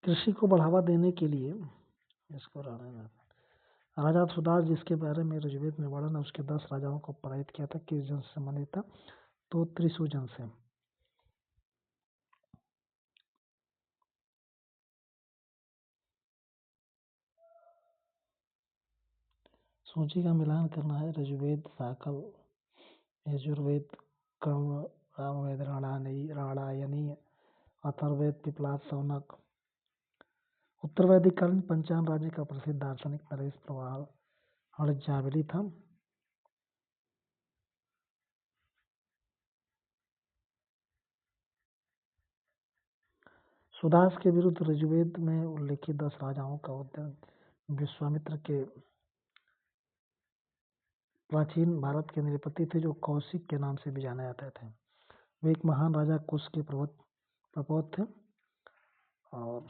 कृषि को बढ़ावा देने के लिए इसको राजा सुदास, जिसके बारे में ऋग्वेद में वर्णन है, उसके 10 राजाओं को पराजित किया था। किस जन से संबंधित था? तो त्रिशु जन से। सूची का मिलान करना है। ऋग्वेद, साकल, यजुर्वेद, कर्ण, सामवेद, राणायनी, अथर्ववेद, पिपलाद, शौनक। उत्तर वैदिक काल में पंचाल राज्य का प्रसिद्ध दार्शनिक नरेश प्रवाहण जावली था। सुदास के विरुद्ध ऋग्वेद में उल्लिखित 10 राजाओं का उद्यम विश्वामित्र के प्राचीन भारत के नृपति थे, जो कौशिक के नाम से भी जाने जाते थे। वे एक महान राजा कुश के प्रपोत थे। और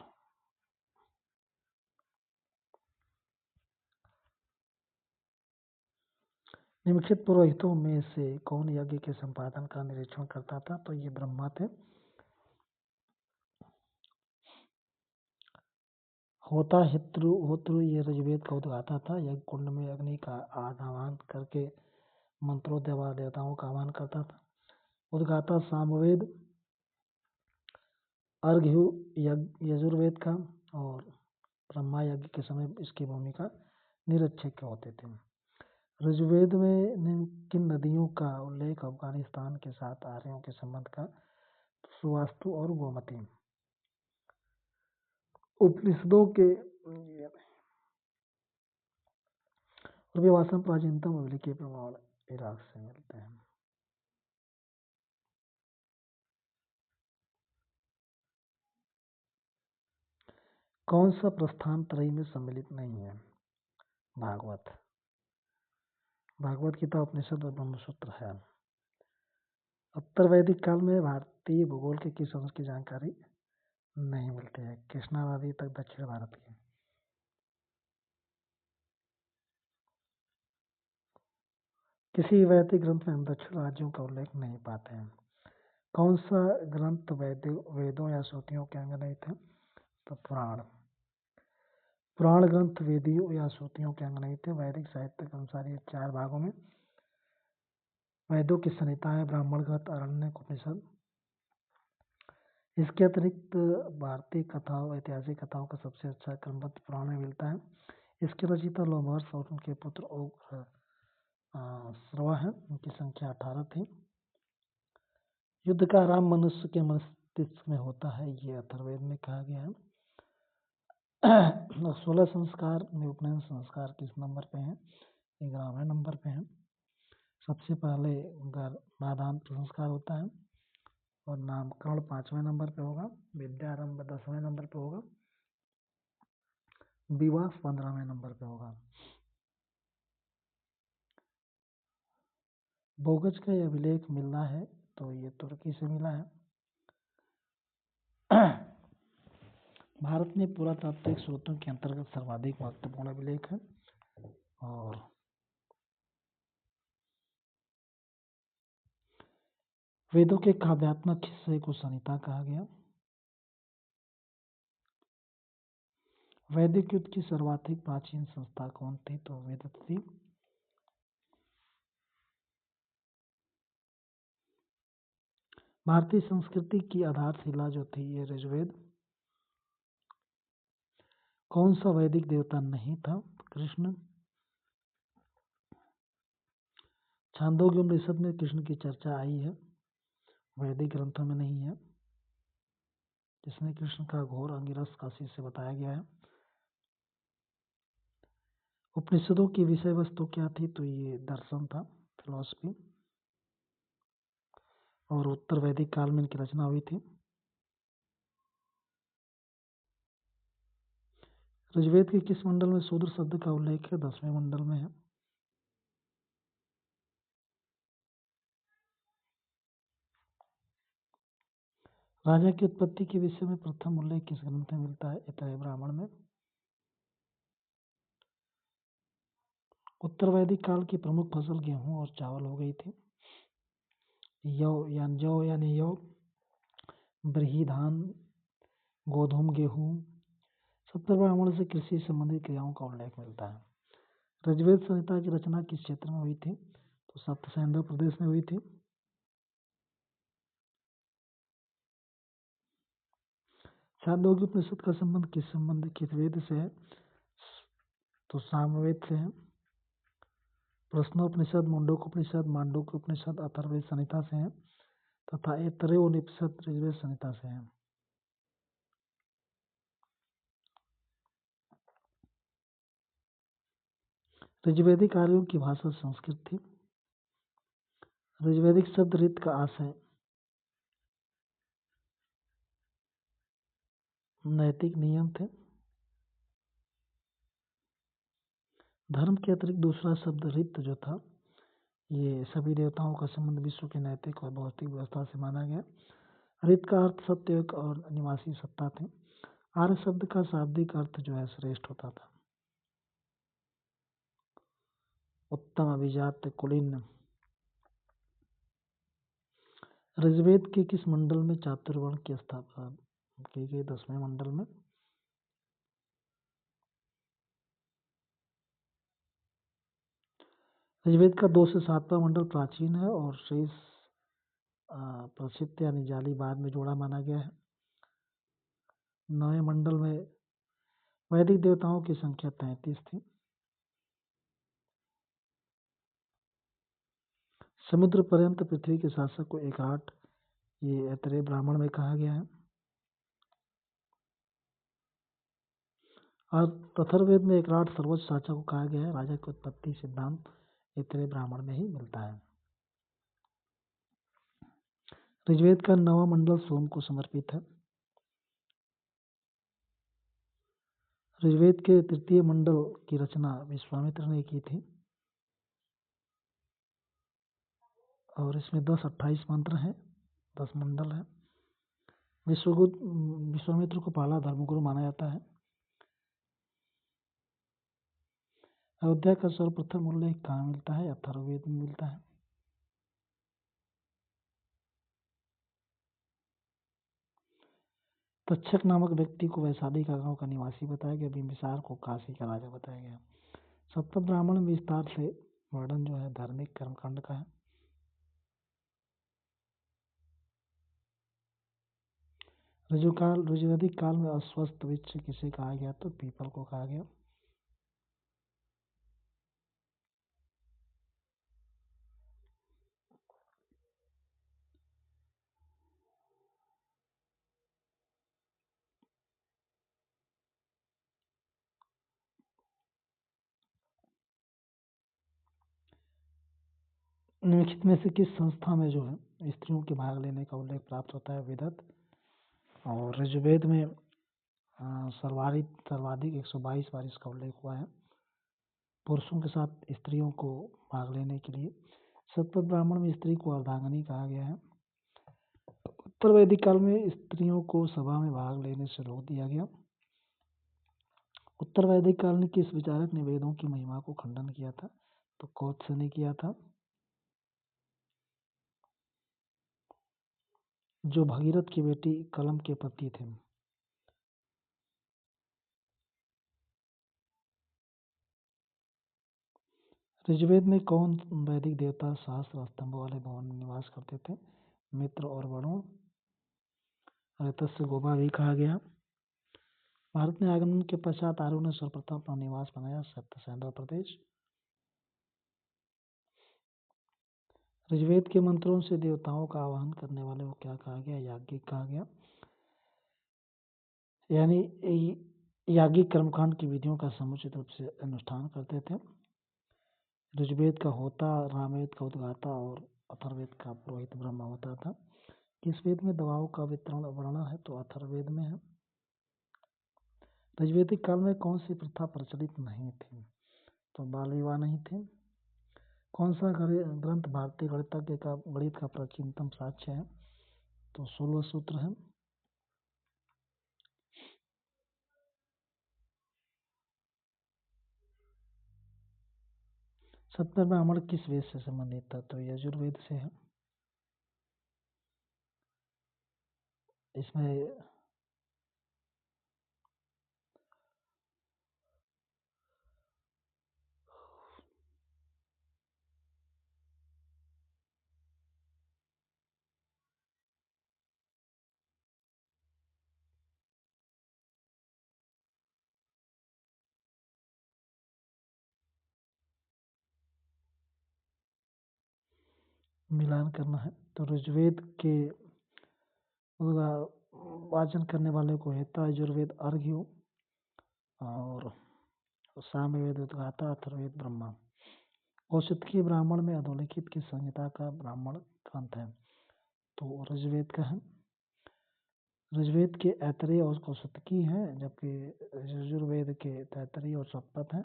निम्नलिखित पुरोहितों में से कौन यज्ञ के संपादन का निरीक्षण करता था? तो ये ब्रह्मा थे। होता ये ऋग्वेद का उद्गाता था। यज्ञ कुंड में अग्नि का आह्वान करके मंत्रों देवताओं का आह्वान करता था। उद्गाता सामवेद, अर्घ्य यजुर्वेद का, और ब्रह्मा यज्ञ के समय इसकी भूमिका निरक्षक होते थे। ऋग्वेद में किन नदियों का उल्लेख अफगानिस्तान के साथ आर्यों के संबंध का? सुवास्तु और गोमती। उपनिषदों के भाषण प्राचीनतम अभिलेखीय प्रमाण इराक से मिलते हैं। कौन सा प्रस्थान त्रयी में सम्मिलित नहीं है? भागवत। भागवत गीता, उपनिषद और ब्रह्मसूत्र है। उत्तर वैदिक काल में भारतीय भूगोल के किस अंश की जानकारी नहीं मिलती है? कृष्णा नदी तक दक्षिण भारत की। किसी वैदिक ग्रंथ में हम दक्षिण राज्यों का उल्लेख नहीं पाते हैं। कौन सा ग्रंथ वेदों या श्रुतियों के अंग नहीं थे? तो पुराण ग्रंथ वेदियों या श्रुतियों के अंग नहीं थे। वैदिक साहित्य के अनुसार ये 4 भागों में वेदों की संहिताएं, ब्राह्मण ग्रंथ, आरण्यक, उपनिषद। इसके अतिरिक्त भारतीय कथाओं, ऐतिहासिक कथाओं का सबसे अच्छा क्रमबद्ध पुराण में मिलता है। इसके रचयिता लोमहर्षि और उनके पुत्र श्रवा है। उनकी संख्या 18 थी। युद्ध का आराम मनुष्य के मस्तिष्क में होता है, ये अथर्ववेद में कहा गया है। 16 संस्कार में उपनयन संस्कार किस नंबर पे है? 11वें नंबर पे है। सबसे पहले वेदांत संस्कार होता है और नामकरण 5वें नंबर पे होगा। विद्यारंभ 10वें नंबर पे होगा। विवाह 15वें नंबर पे होगा। बोगस का यह अभिलेख मिलना है तो ये तुर्की से मिला है। भारत में पुरातात्विक स्रोतों के अंतर्गत सर्वाधिक महत्वपूर्ण अभिलेख है। और वेदों के काव्यात्मक हिस्से को संहिता कहा गया। वैदिक युग की सर्वाधिक प्राचीन संस्था कौन थी? तो वेदत थी। भारतीय संस्कृति की आधारशिला जो थी ये ऋग्वेद। कौन सा वैदिक देवता नहीं था? कृष्ण। छांदोग्य उपनिषद में कृष्ण की चर्चा आई है, वैदिक ग्रंथों में नहीं है, जिसमें कृष्ण का घोर अंगिरस काशी से बताया गया है। उपनिषदों की विषय वस्तु क्या थी? तो ये दर्शन था, फिलॉसफी। और उत्तर वैदिक काल में इनकी रचना हुई थी। ऋग्वेद के किस मंडल में शूद्र शब्द का उल्लेख है? 10वें मंडल में है। राजा की उत्पत्ति के विषय में प्रथम उल्लेख किस ग्रंथ में मिलता है? ऐतरेय ब्राह्मण में। उत्तर वैदिक काल की प्रमुख फसल गेहूं और चावल हो गई थी। जौ यानी यौ, ब्रही धान, गोधूम, गेहूं। सप्त ब्राह्मण से कृषि संबंधित क्रियाओं का उल्लेख मिलता है। ऋग्वेद संहिता की रचना किस क्षेत्र में हुई थी? तो सप्त सैंधव प्रदेश में हुई थी। छांदोग्य उपनिषद का संबंध किस वेद से है? तो सामवेद से है। प्रश्नोपनिषद, मुंडकोपनिषद, मांडूक्योपनिषद अथर्ववेद संहिता से है तथा ऐतरेय उपनिषद ऋग्वेद संहिता से है। ऋग्वैदिक आर्यों की भाषा संस्कृत थी। ऋग्वैदिक शब्द ऋत का आशय नैतिक नियम थे। धर्म के अतिरिक्त दूसरा शब्द ऋत जो था ये सभी देवताओं का संबंध विश्व के नैतिक और भौतिक व्यवस्था से माना गया। ऋत का अर्थ सत्य और निवासी सत्ता थे। आर्य शब्द का शाब्दिक अर्थ जो है श्रेष्ठ होता था। उत्तम, अभिजात, कुलीन। ऋग्वेद के किस मंडल में चातुर्वर्ण की स्थापना की गई? 10वें मंडल में। ऋग्वेद का 2 से 7वां मंडल प्राचीन है और शेष प्रसिद्ध यानी जाली बाद में जोड़ा माना गया है। 9वें मंडल में वैदिक देवताओं की संख्या 33 थी। समुद्र पर्यंत पृथ्वी के शासक को एकराट ये ऐतरेय ब्राह्मण में कहा गया है। और अथर्ववेद में एकराट सर्वोच्च शासक को कहा गया है। राजा की उत्पत्ति सिद्धांत ऐतरेय ब्राह्मण में ही मिलता है। ऋग्वेद का 9वां मंडल सोम को समर्पित है। ऋग्वेद के 3 मंडल की रचना विश्वामित्र ने की थी और इसमें 10-28 मंत्र हैं, 10 मंडल है। विश्वामित्र को पहला धर्मगुरु माना जाता है। अयोध्या का सर्वप्रथम उल्लेख कहाँ मिलता है? अथर्ववेद में मिलता है। तक्षक नामक व्यक्ति को वैशाली का गांव का निवासी बताया गया। बिंबिसार को काशी का राजा बताया गया। सप्तम ब्राह्मण में विस्तार से वर्णन जो है धार्मिक कर्मकांड का है। ऋग्वैदिक काल में अस्वस्थ वृक्ष किसे कहा गया? तो पीपल को कहा गया। निम्नलिखित में से किस संस्था में जो है स्त्रियों के भाग लेने का उल्लेख प्राप्त होता है? वेदत। और ऋग्वेद में सर्वाधिक 122 बार इसका उल्लेख हुआ है पुरुषों के साथ स्त्रियों को भाग लेने के लिए। शतपथ ब्राह्मण में स्त्री को अर्धांगिनी कहा गया है। उत्तर वैदिक काल में स्त्रियों को सभा में भाग लेने से रोक दिया गया। उत्तर वैदिक काल में किस विचारक ने वेदों की महिमा को खंडन किया था? तो कौत्स्य ने किया था, जो भगीरथ की बेटी कलम के पति थे। ऋग्वेद में कौन वैदिक देवता सहस्त्र स्तंभों वाले भवन में निवास करते थे? मित्र और वरुण। ऋतस्य गोपा भी कहा गया। भारत में आगमन के पश्चात आर्यों ने सर्वप्रथम अपना निवास बनाया सत्यसेंद्र प्रदेश। ऋग्वेद के मंत्रों से देवताओं का आवाहन करने वाले को क्या कहा गया? याज्ञिक कहा गया। यानी याज्ञिक कर्मकांड की विधियों का समुचित रूप से अनुष्ठान करते थे। ऋग्वेद का होता, रामवेद का उद्गाता और अथर्ववेद का पुरोहित ब्रह्मा होता था। किस वेद में दवाओं का वितरण वर्णन है? तो अथर्ववेद में है। ऋग्वेदिक काल में कौन सी प्रथा प्रचलित नहीं थी? तो बाल विवाह नहीं थे। कौन सा ग्रंथ भारतीय गणितज्ञ का गणित का प्राचीनतम साक्ष्य है? तो 16 सूत्र है। सतपथ ब्राह्मण किस वेद से संबंधित था? तो यजुर्वेद से है। इसमें मिलान करना है। तो ऋग्वेद के वाचन करने वाले को हेता, यजुर्वेद अर्घ्य और सामवेद उद्गाता, अथर्ववेद ब्रह्मा। कौशिकी ब्राह्मण में अधोलिखित की संहिता का ब्राह्मण ग्रंथ है? तो ऋग्वेद का है। ऋग्वेद के ऐतरेय और कौशिकी हैं, जबकि यजुर्वेद के तैतरीय और शतपथ हैं।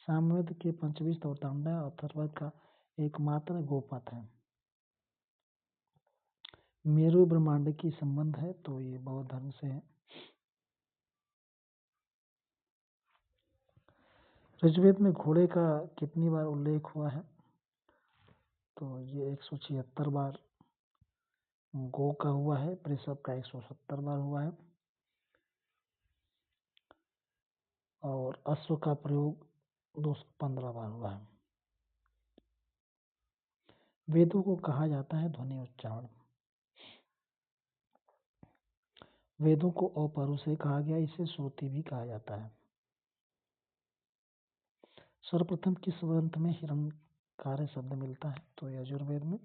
सामवेद के पंचविंश और तांडव, अथर्ववेद का एकमात्र गोपथ है। मेरु ब्रह्मांड की संबंध है? तो ये बौद्ध धर्म से है। ऋग्वेद में घोड़े का कितनी बार उल्लेख हुआ है? तो ये 176 बार। गौ का हुआ है। वृषभ का 170 बार हुआ है। और अश्व का प्रयोग 215 बार हुआ है। वेदों को कहा जाता है ध्वनि उच्चारण। वेदों को अपौरुषेय कहा गया, इसे श्रुति भी कहा जाता है। सर्वप्रथम किस ग्रंथ में हिरण्यकार शब्द मिलता है? तो यजुर्वेद में।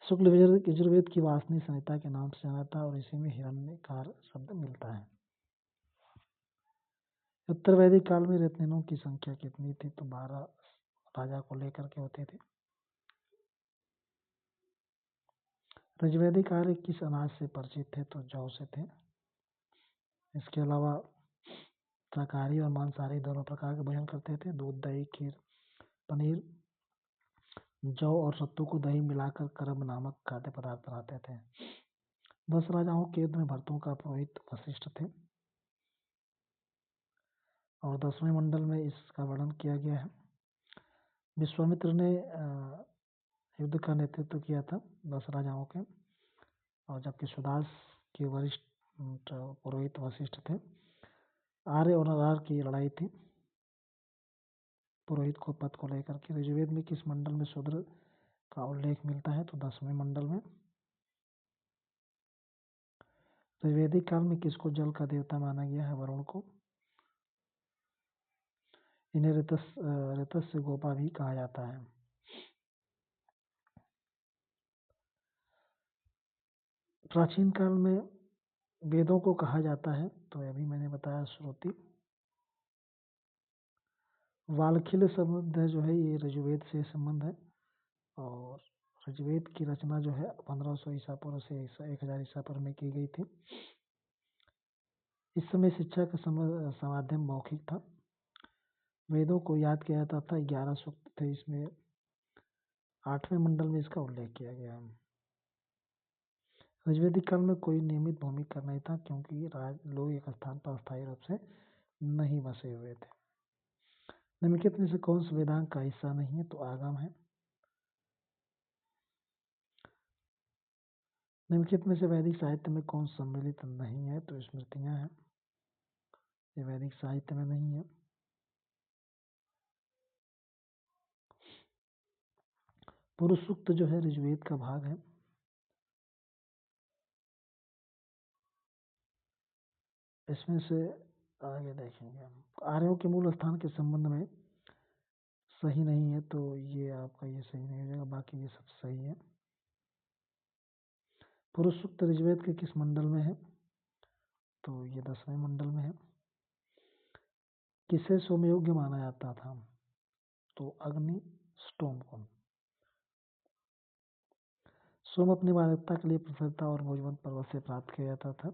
शुक्ल यजुर्वेद की वासनी संहिता के नाम से जाना था और इसी में हिरण्यकार शब्द मिलता है। उत्तर वैदिक काल में रत्निनों की संख्या कितनी थी? तो 12 राजा को लेकर के होते थे। ऋग्वेदिक आर्य किस अनाज से परिचित थे? तो जौ से थे। इसके अलावा शाकाहारी और मांसाहारी दोनों प्रकार के भोजन करते थे। दूध, दही, खीर, पनीर, जौ और सत्तू को दही मिलाकर करब नामक खाद्य पदार्थ बनाते थे। 10 राजाओं के युद्ध में भरतों का पुरोहित वशिष्ठ थे और 10वें मंडल में इसका वर्णन किया गया है। विश्वामित्र ने युद्ध का नेतृत्व किया था 10 राजाओं के, और जबकि सुदास के वरिष्ठ पुरोहित वशिष्ठ थे। आर्य और अनार्य की लड़ाई थी पुरोहित को पद को लेकर के। ऋग्वेद में किस मंडल में शूद्र का उल्लेख मिलता है? तो 10वें मंडल में। ऋग्वेदिक काल में किसको जल का देवता माना गया है? वरुण को। इन्हें ऋतस्य गोपा भी कहा जाता है। प्राचीन काल में वेदों को कहा जाता है, तो अभी मैंने बताया श्रुति। वालखिल शब्द जो है ये ऋग्वेद से संबंध है और ऋग्वेद की रचना जो है 1500 ईसा पूर्व से 1000 ईसा पूर्व में की गई थी। इस समय शिक्षा का माध्यम मौखिक था। वेदों को याद किया जाता था, 11 सूक्त थे, इसमें 8वें मंडल में इसका उल्लेख किया गया है। ऋग्वैदिक काल में कोई नियमित भूमिका नहीं था, क्योंकि लोग एक स्थान पर अस्थायी रूप से नहीं बसे हुए थे। निम्नलिखित में से कौन सा वेदांग का हिस्सा नहीं है? तो आगम है। निम्नलिखित में से वैदिक साहित्य में कौन सम्मिलित नहीं है? तो स्मृतियां हैं, ये वैदिक साहित्य में नहीं है। पुरुष सूक्त जो है ऋग्वेद का भाग है। इसमें से आगे देखेंगे हम, आर्यों के मूल स्थान के संबंध में सही नहीं है, तो ये आपका ये सही नहीं हो जाएगा, बाकी ये सब सही है। पुरुष सूक्त ऋग्वेद के किस मंडल में है? तो ये 10वें मंडल में है। किसे सोमयोग्य माना जाता था? तो अग्नि स्टोम को। सोम अपनी मानवता के लिए प्रसिद्धता और भोजवंत पर्वत से प्राप्त किया जाता था।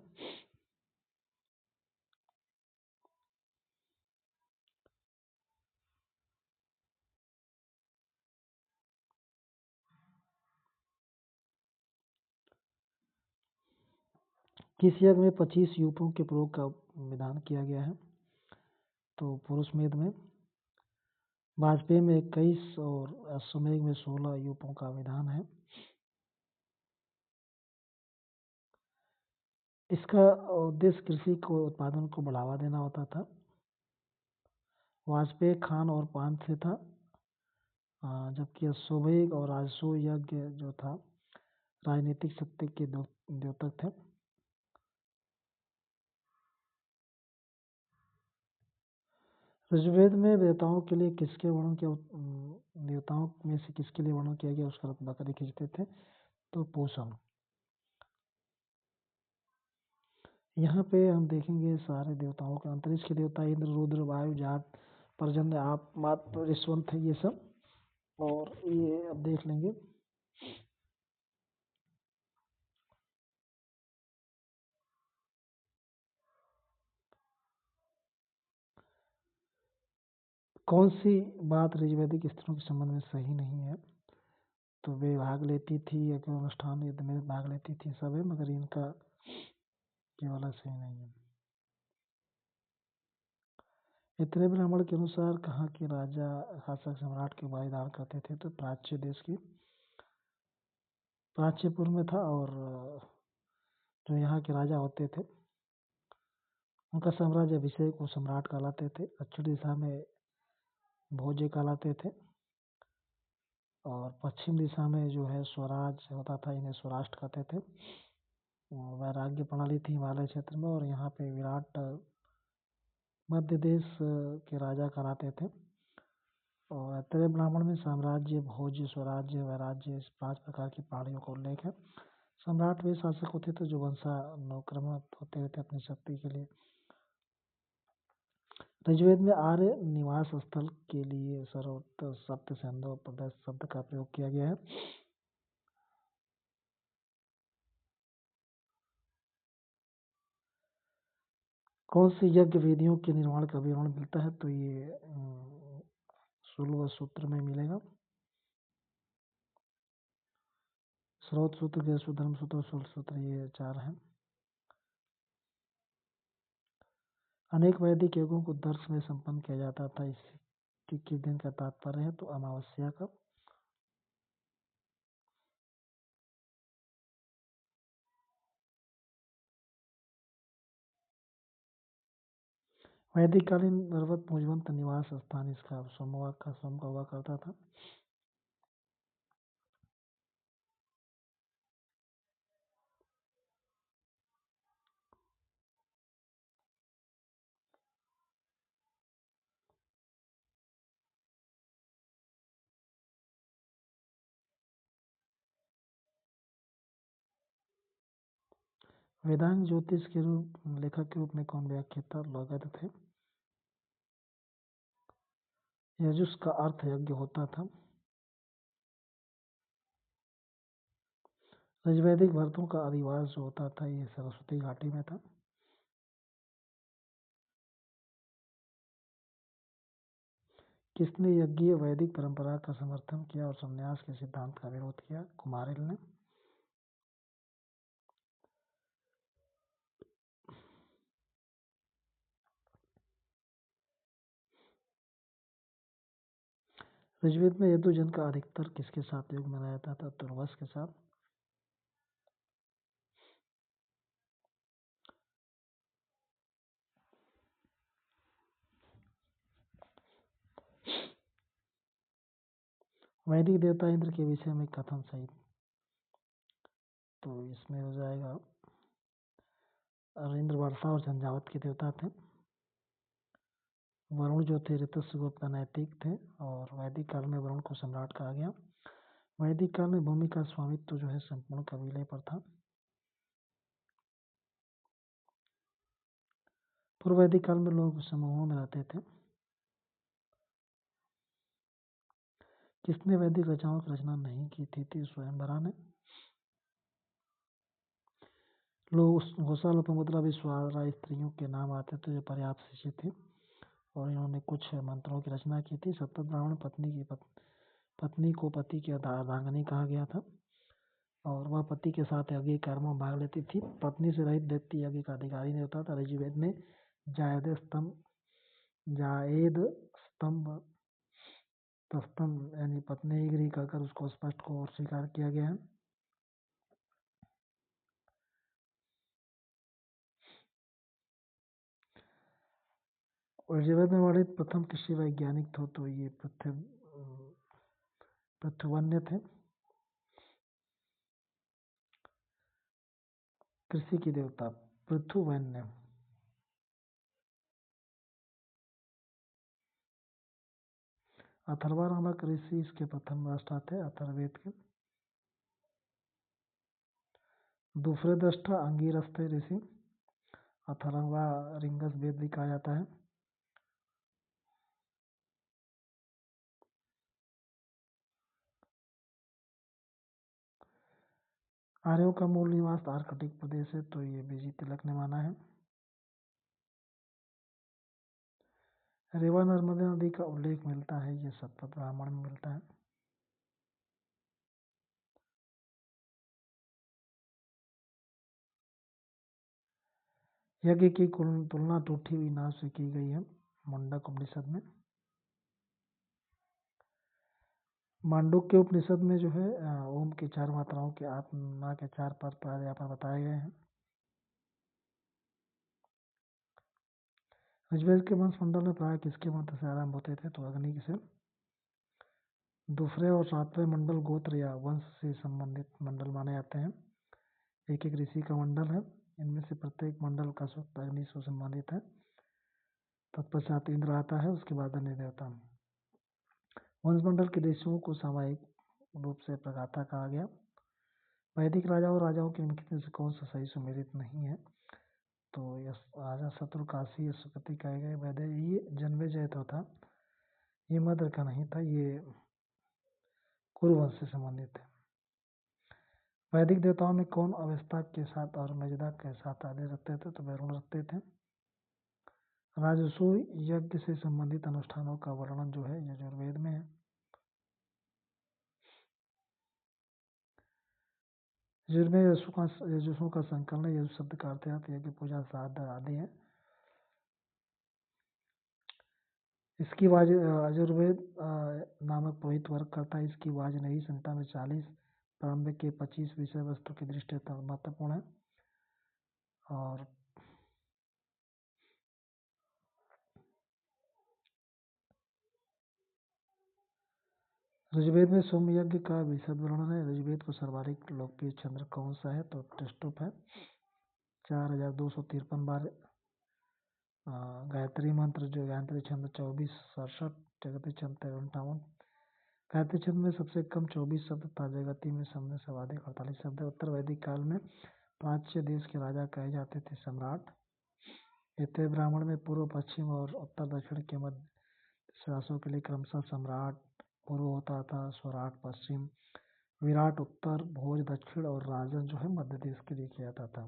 किस यज्ञ में 25 यूपों के प्रयोग का विधान किया गया है? तो पुरुषमेध में। वाजपेयी में 21 और अश्वमेध में 16 यूपों का विधान है। इसका उद्देश्य कृषि को उत्पादन को बढ़ावा देना होता था। वाजपेयी खान और पान से था, जबकि अश्वमेध और राजसूय यज्ञ जो था राजनीतिक सत्य के द्योतक थे। ऋग्वेद में देवताओं के लिए किसके वर्णन किया, देवताओं में से किसके लिए वर्णन किया गया? उसका बकरी खींचते थे, तो पूषण। यहाँ पे हम देखेंगे सारे देवताओं के, अंतरिक्ष के देवता इंद्र, रुद्र, वायु, जाट, पर्जन्य, आप, मात, ऋष्वंत है ये सब, और ये अब देख लेंगे। कौन सी बात ऋग्वैदिक स्त्रियों के संबंध में सही नहीं है? तो वे भाग लेती थी या कोई अनुष्ठान युद्ध में भाग लेती थी, सब है, मगर इनका ये वाला सही नहीं है। इतने ब्राह्मण के अनुसार कहाँ के राजा शासक सम्राट की उपाधि धारण करते थे? तो प्राच्य देश की, प्राच्यपुर में था, और जो यहाँ के राजा होते थे उनका साम्राज्य अभिषेक को सम्राट कहलाते थे। दक्षिण दिशा में भोजे कहलाते थे, और पश्चिम दिशा में जो है स्वराज होता था, इन्हें स्वराष्ट्र कहते थे। वैराग्य प्रणाली थी हिमालय क्षेत्र में, और यहाँ पे विराट मध्य देश के राजा कहलाते थे। और तेरे ब्राह्मण में साम्राज्य, भोज्य, स्वराज्य, वैराज्य, इस 5 प्रकार की पहाड़ियों का उल्लेख है। सम्राट वे शासक होते थे जो वंशानुक्रमित होते रहते अपनी शक्ति के लिए। ऋग्वेद में आर्य निवास स्थल के लिए सर्वोत्तम सप्त छंदो प्रदर्श शब्द का प्रयोग किया गया है। कौन सी यज्ञ वेदियों के निर्माण का विवरण मिलता है? तो ये शुल्ब सूत्र में मिलेगा। स्रोत सूत्र, गृह सूत्र, धर्म सूत्र, शुल्ब सूत्र, ये 4 हैं। अनेक वैदिक यज्ञों को दर्श में संपन्न किया जाता था, इसके किस दिन का तात्पर्य है? तो अमावस्या का। वैदिक कालीन पर्वत मुजवंत निवास स्थान इसका सोम का हुआ करता था। वेदांग ज्योतिष के रूप लेखक के रूप में कौन व्याख्याता लौगध थे? यजुष का अर्थ यज्ञ होता था। ऋग्वैदिक भरतों का अधिवास जो होता था ये सरस्वती घाटी में था। किसने यज्ञीय वैदिक परंपरा का समर्थन किया और संन्यास के सिद्धांत का विरोध किया? कुमारिल ने। ऋग्वेद में यजुर्वेद का अधिकतर किसके साथ योग मनाया जाता था? तुर्वस के साथ। वैदिक देवता इंद्र के विषय में कथन सही, तो इसमें हो जाएगा इंद्र वर्षा और झंझावत के देवता थे। वरुण जो थे ऋतुस्वरूप का नैतिक थे और वैदिक काल में वरुण को सम्राट कहा गया। वैदिक काल में भूमि का स्वामित्व जो है संपूर्ण कबीले पर था। पूर्व वैदिक काल में लोग समूहों में रहते थे। किसने वैदिक रचनाओं की रचना नहीं की थी? स्वयंवरा ने। लोग घोषा लोपामुद्रा विश्वारा स्त्रियों के नाम आते थे जो पर्याप्त शिक्षित थी और इन्होंने कुछ मंत्रों की रचना की थी। सप्त ब्राह्मण पत्नी को पति की अर्धांगिनी कहा गया था और वह पति के साथ यज्ञ कर्मों में भाग लेती थी। पत्नी से रहित व्यक्ति यज्ञ का अधिकारी नहीं होता था। ऋग्वेद में जायद स्तंभ यानी पत्नी गृह कहकर उसको स्पष्ट को और स्वीकार किया गया है। ऋग्वेद में वर्णित प्रथम कृषि वैज्ञानिक थे तो ये पृथुवन्य थे। कृषि की देवता पृथुवन्य। अथर्वा नामक ऋषि इसके प्रथम दृष्टा थे अथर्ववेद के। दूसरे दृष्टा अंगिरस थे ऋषि। अथर्वा रिंगस वेद भी कहा जाता है। आर्यों का मूल निवास आर्कटिक प्रदेश है तो ये बीजी तिलक ने माना है। रेवा नर्मदा नदी का उल्लेख मिलता है, ये सतपथ ब्राह्मण में मिलता है। यज्ञ की तुलना टूटी हुई नाव से की गई है मुंडक उपनिषद में। मांडुक्य उपनिषद में जो है ओम की 4 मात्राओं के आत्मा के 4 पद यहाँ पर बताए गए हैं। ऋग्वेद के वंश मंडल में प्राय किसके मंत्र से आरंभ होते थे? तो अग्नि से। दूसरे और 7वें मंडल गोत्र या वंश से संबंधित मंडल माने जाते हैं। एक एक ऋषि का मंडल है, इनमें से प्रत्येक मंडल का सूक्त अग्नि से संबंधित है। तत्पश्चात इंद्र आता है, उसके बाद अन्य देवता। वंश मंडल के ऋषियों को सामयिक रूप से प्रगाता कहा गया। वैदिक राजाओं के निम्नलिखित में से कौन सा सही सुमेलित नहीं है? तो राजा शत्रु काशी सुकृति कहे गए। वैद्य ये जन्मेजय तो था, ये मद्र का नहीं था, ये कुरुवंश से संबंधित है। वैदिक देवताओं में कौन अवस्था के साथ और मर्यादा के साथ आदि रखते थे? तो वरुण रखते थे। राजसूय यज्ञ से संबंधित अनुष्ठानों का वर्णन जो है यजुर्वेद में है। यजुषों का संकलन है। यजु शब्द का अर्थ है यज्ञ पूजा श्राद्ध आदि है। इसकी वाज यजुर्वेद नामक पुरोहित वर्ग करता है। इसकी वाजनयी संहिता में 40 प्रारंभिक के 25 विषय वस्तु की दृष्टि महत्वपूर्ण है। और ऋग्वेद में सोमयज्ञ का विशद वर्णन है। ऋग्वेद को सर्वाधिक लोकप्रिय छंद कौन सा है? तो टेस्टुप है। 4253 बार गायत्री मंत्र जो गायत्री छंद 24 67 जगती छंद 53 गायत्री छंद में सबसे कम 24 शब्द था। जगती में सबने सर्वाधिक 48 शब्द है। उत्तर वैदिक काल में प्राच्य देश के राजा कहे जाते थे सम्राट। एते ब्राह्मण में पूर्व पश्चिम और उत्तर दक्षिण के मध्य राष्ट्रों के लिए क्रमशः सम्राट पूर्व होता था, स्वराट पश्चिम, विराट उत्तर, भोज दक्षिण और राजन जो है मध्य देश के लिए किया जाता था।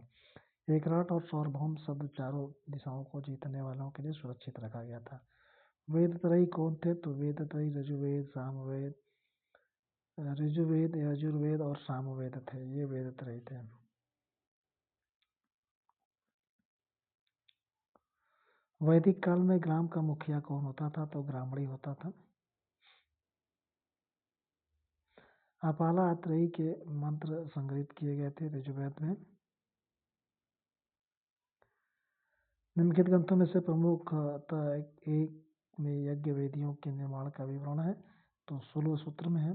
एकराट और सार्वभौम शब्द चारों दिशाओं को जीतने वालों के लिए सुरक्षित रखा गया था। वेद त्रयी कौन थे? तो वेद त्रयी ऋजुवेद, सामवेद, ऋजुवेद, यजुर्वेद और सामवेद थे, ये वेद त्रयी थे। वैदिक काल में ग्राम का मुखिया कौन होता था? तो ब्राह्मणी होता था। अपाला आत्रेयी के मंत्र संग्रहित किए गए थे ऋजुवेद में। निम्नलिखित ग्रंथों में से प्रमुखतः एक में यज्ञ वेदियों के निर्माण का विवरण है, तो 16 सूत्र में है।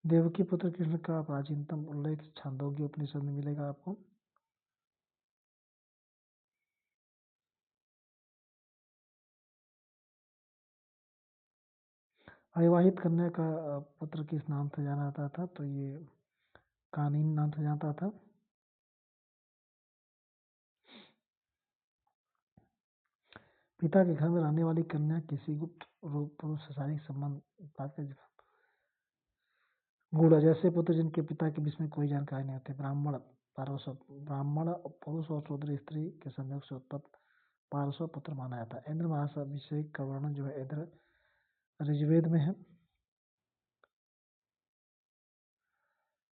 देवकी पुत्र कृष्ण का प्राचीनतम उल्लेख छांदोग्य उपनिषद में मिलेगा आपको। अविवाहित कन्या का पुत्र किस नाम से जाना जाता था? तो ये कानीन नाम से जाता था। पिता के घर में रहने वाली कन्या किसी गुप्त रूप पुरुष से शारीरिक संबंध गूढ़, जैसे पुत्र जिनके पिता के विषय में कोई जानकारी नहीं होती। ब्राह्मण ब्राह्मण पुरुष और शूद्र स्त्री के संयोग से उत्पन्न पारसव पुत्र माना जाता है। इंद्र महाअभिषेक का वर्णन जो है इंद्र ऋग्वेद में है,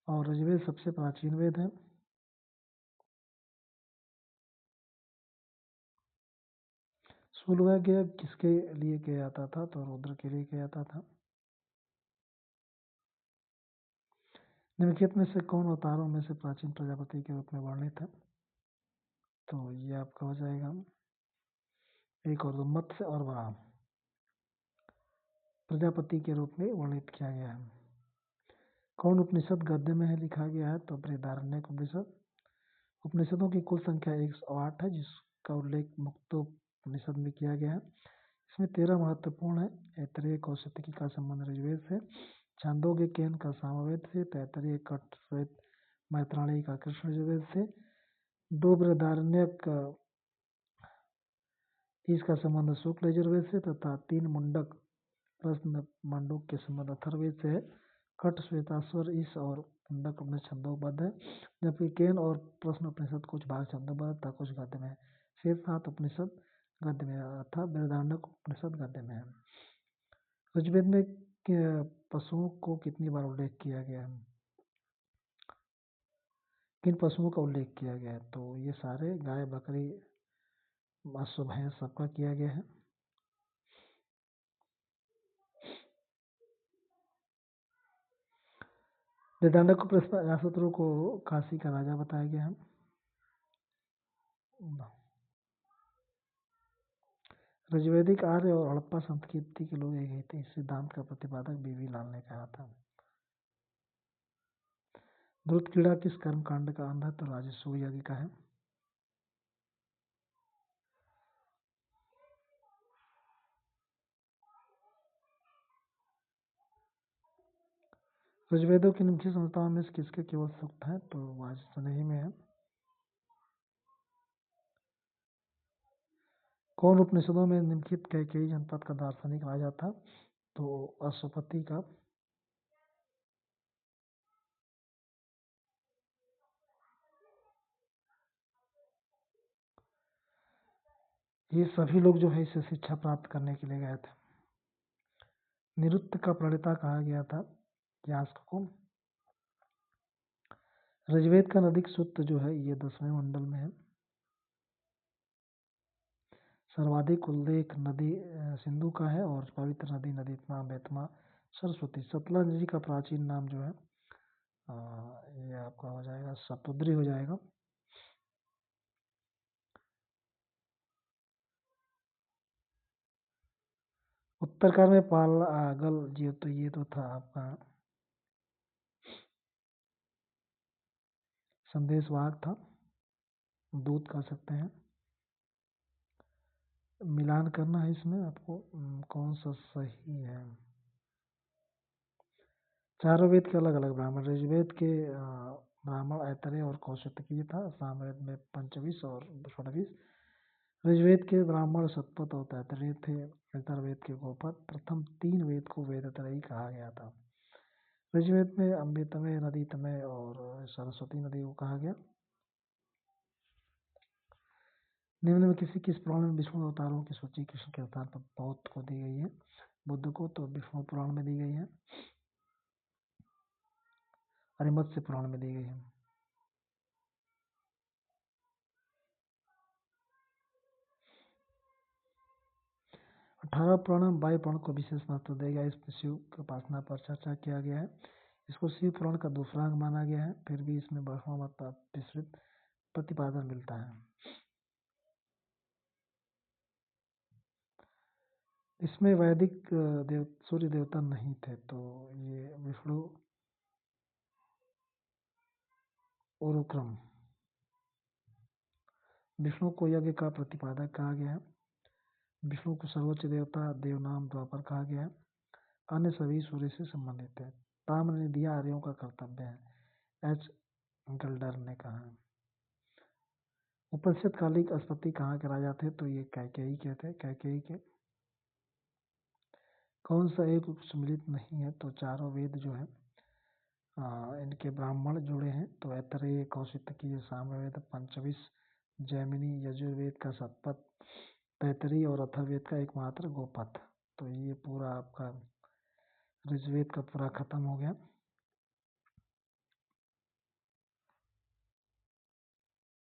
और ऋग्वेद सबसे प्राचीन वेद है। सूर्ययज्ञ किसके लिए किया जाता था? तो रुद्र के लिए किया जाता था। निम्नलिखित में से कौन अवतारों में से प्राचीन प्रजापति के रूप में वर्णित है? तो ये आपका हो जाएगा एक और, मत्स्य और वराह प्रजापति के रूप में वर्णित किया गया है। कौन उपनिषद गद्य में है लिखा गया है? तो बृहदारण्यक उपनिषद। उपनिषदों की कुल संख्या 108 है, जिसका उल्लेख मुक्तोपनिषद में किया गया है। इसमें 13 महत्वपूर्ण है। ऐतरेय कौशिकी का संबंध ऋग्वेद से, छांदोग्य केन का सामवेद से, तैतरीय कटश्वेत मैत्राणी का कृष्ण यजुर्वेद से, 2 बृहदारण्यक इसका संबंध शुक्ल यजुर्वेद से, तथा 3 मुंडक प्रश्न मांडूक के संबंध अथर्ववेद से है। कट श्वेताश्वर इस और मुंडक अपने छंदोबद्ध है, जबकि केन और प्रश्न उपनिषद कुछ भाग छंदोबद्ध तथा कुछ गद्य में है। शेष 7 उपनिषद गद्य में अर्थात बृहदारण्यक उपनिषद गद्य में है। ऋग्वेद में पशुओं को कितनी बार उल्लेख किया गया है? किन पशुओं का उल्लेख किया गया है? तो ये सारे गाय, बकरी, अश्व, भैंस सबका किया गया है। वेदांतक प्रश्न अजातशत्रु को काशी का राजा बताया गया है। ऋग्वैदिक आर्य और हड़प्पा संस्कृति के लोग एक ही थे, इस सिद्धांत का प्रतिपादक बीवी लाल ने कहा था। द्रुत क्रीड़ा किस कर्मकांड का अंग है? तो राजस्व यज्ञ का है। ऋग्वेदों की निम्नलिखित संहिताओं में से किसके केवल सूक्त है? तो वाजसनेयी में है। कौन उपनिषदों में निम्नलिखित कैकेयी जनपद का दार्शनिक राजा था? तो अश्वपति का। ये सभी लोग जो है इससे शिक्षा प्राप्त करने के लिए गए थे। निरुक्त का प्रणेता कहा गया था यास्क को। ऋग्वेद का नदिक सूत्र जो है ये 10वें मंडल में है। सर्वाधिक उल्लेख नदी सिंधु का है, और पवित्र नदी नदीतमा, बेतमा, सरस्वती। सतलज नदी का प्राचीन नाम जो है ये आपका हो जाएगा सतुद्री हो जाएगा। उत्तरकाल में पालगल जी, तो ये तो था आपका संदेशवाहक था, दूत कह सकते हैं। मिलान करना है इसमें आपको, कौन सा सही है। चारों वेद के अलग अलग ब्राह्मण, ऋग्वेद के ब्राह्मण ऐतरेय और कौशिकी था, सामवेद में पंचविश और षड्विश। ऋग्वेद के ब्राह्मण शतपथ और तैतरीय थे, अथर्ववेद के गोपद। प्रथम 3 वेद को वेदत्रयी कहा गया था। ऋग्वेद में अमृतमय, नदीतमय और सरस्वती नदी को कहा गया। निम्न में किस पुराण में विष्णु अवतारों की सूची कृष्ण के अवतार पर बौद्ध को दी गई है? बुद्ध को तो विष्णु पुराण में दी गई है और मत्स्य पुराण में दी गई है। 18 पुराण में वायु पुराण को विशेष महत्व दिया गया है। इसमें शिव की उपासना पर चर्चा किया गया है। इसको शिव पुराण का दूसरा अंग माना गया है। फिर भी इसमें वैष्णव मत का विस्तृत प्रतिपादन मिलता है। इसमें वैदिक सूर्य देवता नहीं थे, तो ये विष्णु उरुक्रम विष्णु को यज्ञ का प्रतिपादक कहा गया है। विष्णु को सर्वोच्च देवता देवनाम द्वापर कहा गया है। अन्य सभी सूर्य से संबंधित है। ताम्र निधियां आर्यों का कर्तव्य है, एच गल्डर ने कहा। उपनिषद कालिक अस्पति कहाँ के राजा थे? तो ये कैकेयी के थे। कैकेयी के कौन सा एक सम्मिलित नहीं है? तो चारों वेद जो है इनके ब्राह्मण जुड़े हैं। तो ऐतरेय, कौशिकी, सामवेद, पंचविश, जैमिनी, यजुर्वेद का शतपथ, तैतरीय और अथर्ववेद का एकमात्र गोपथ। तो ये पूरा आपका ऋग्वेद का पूरा खत्म हो गया।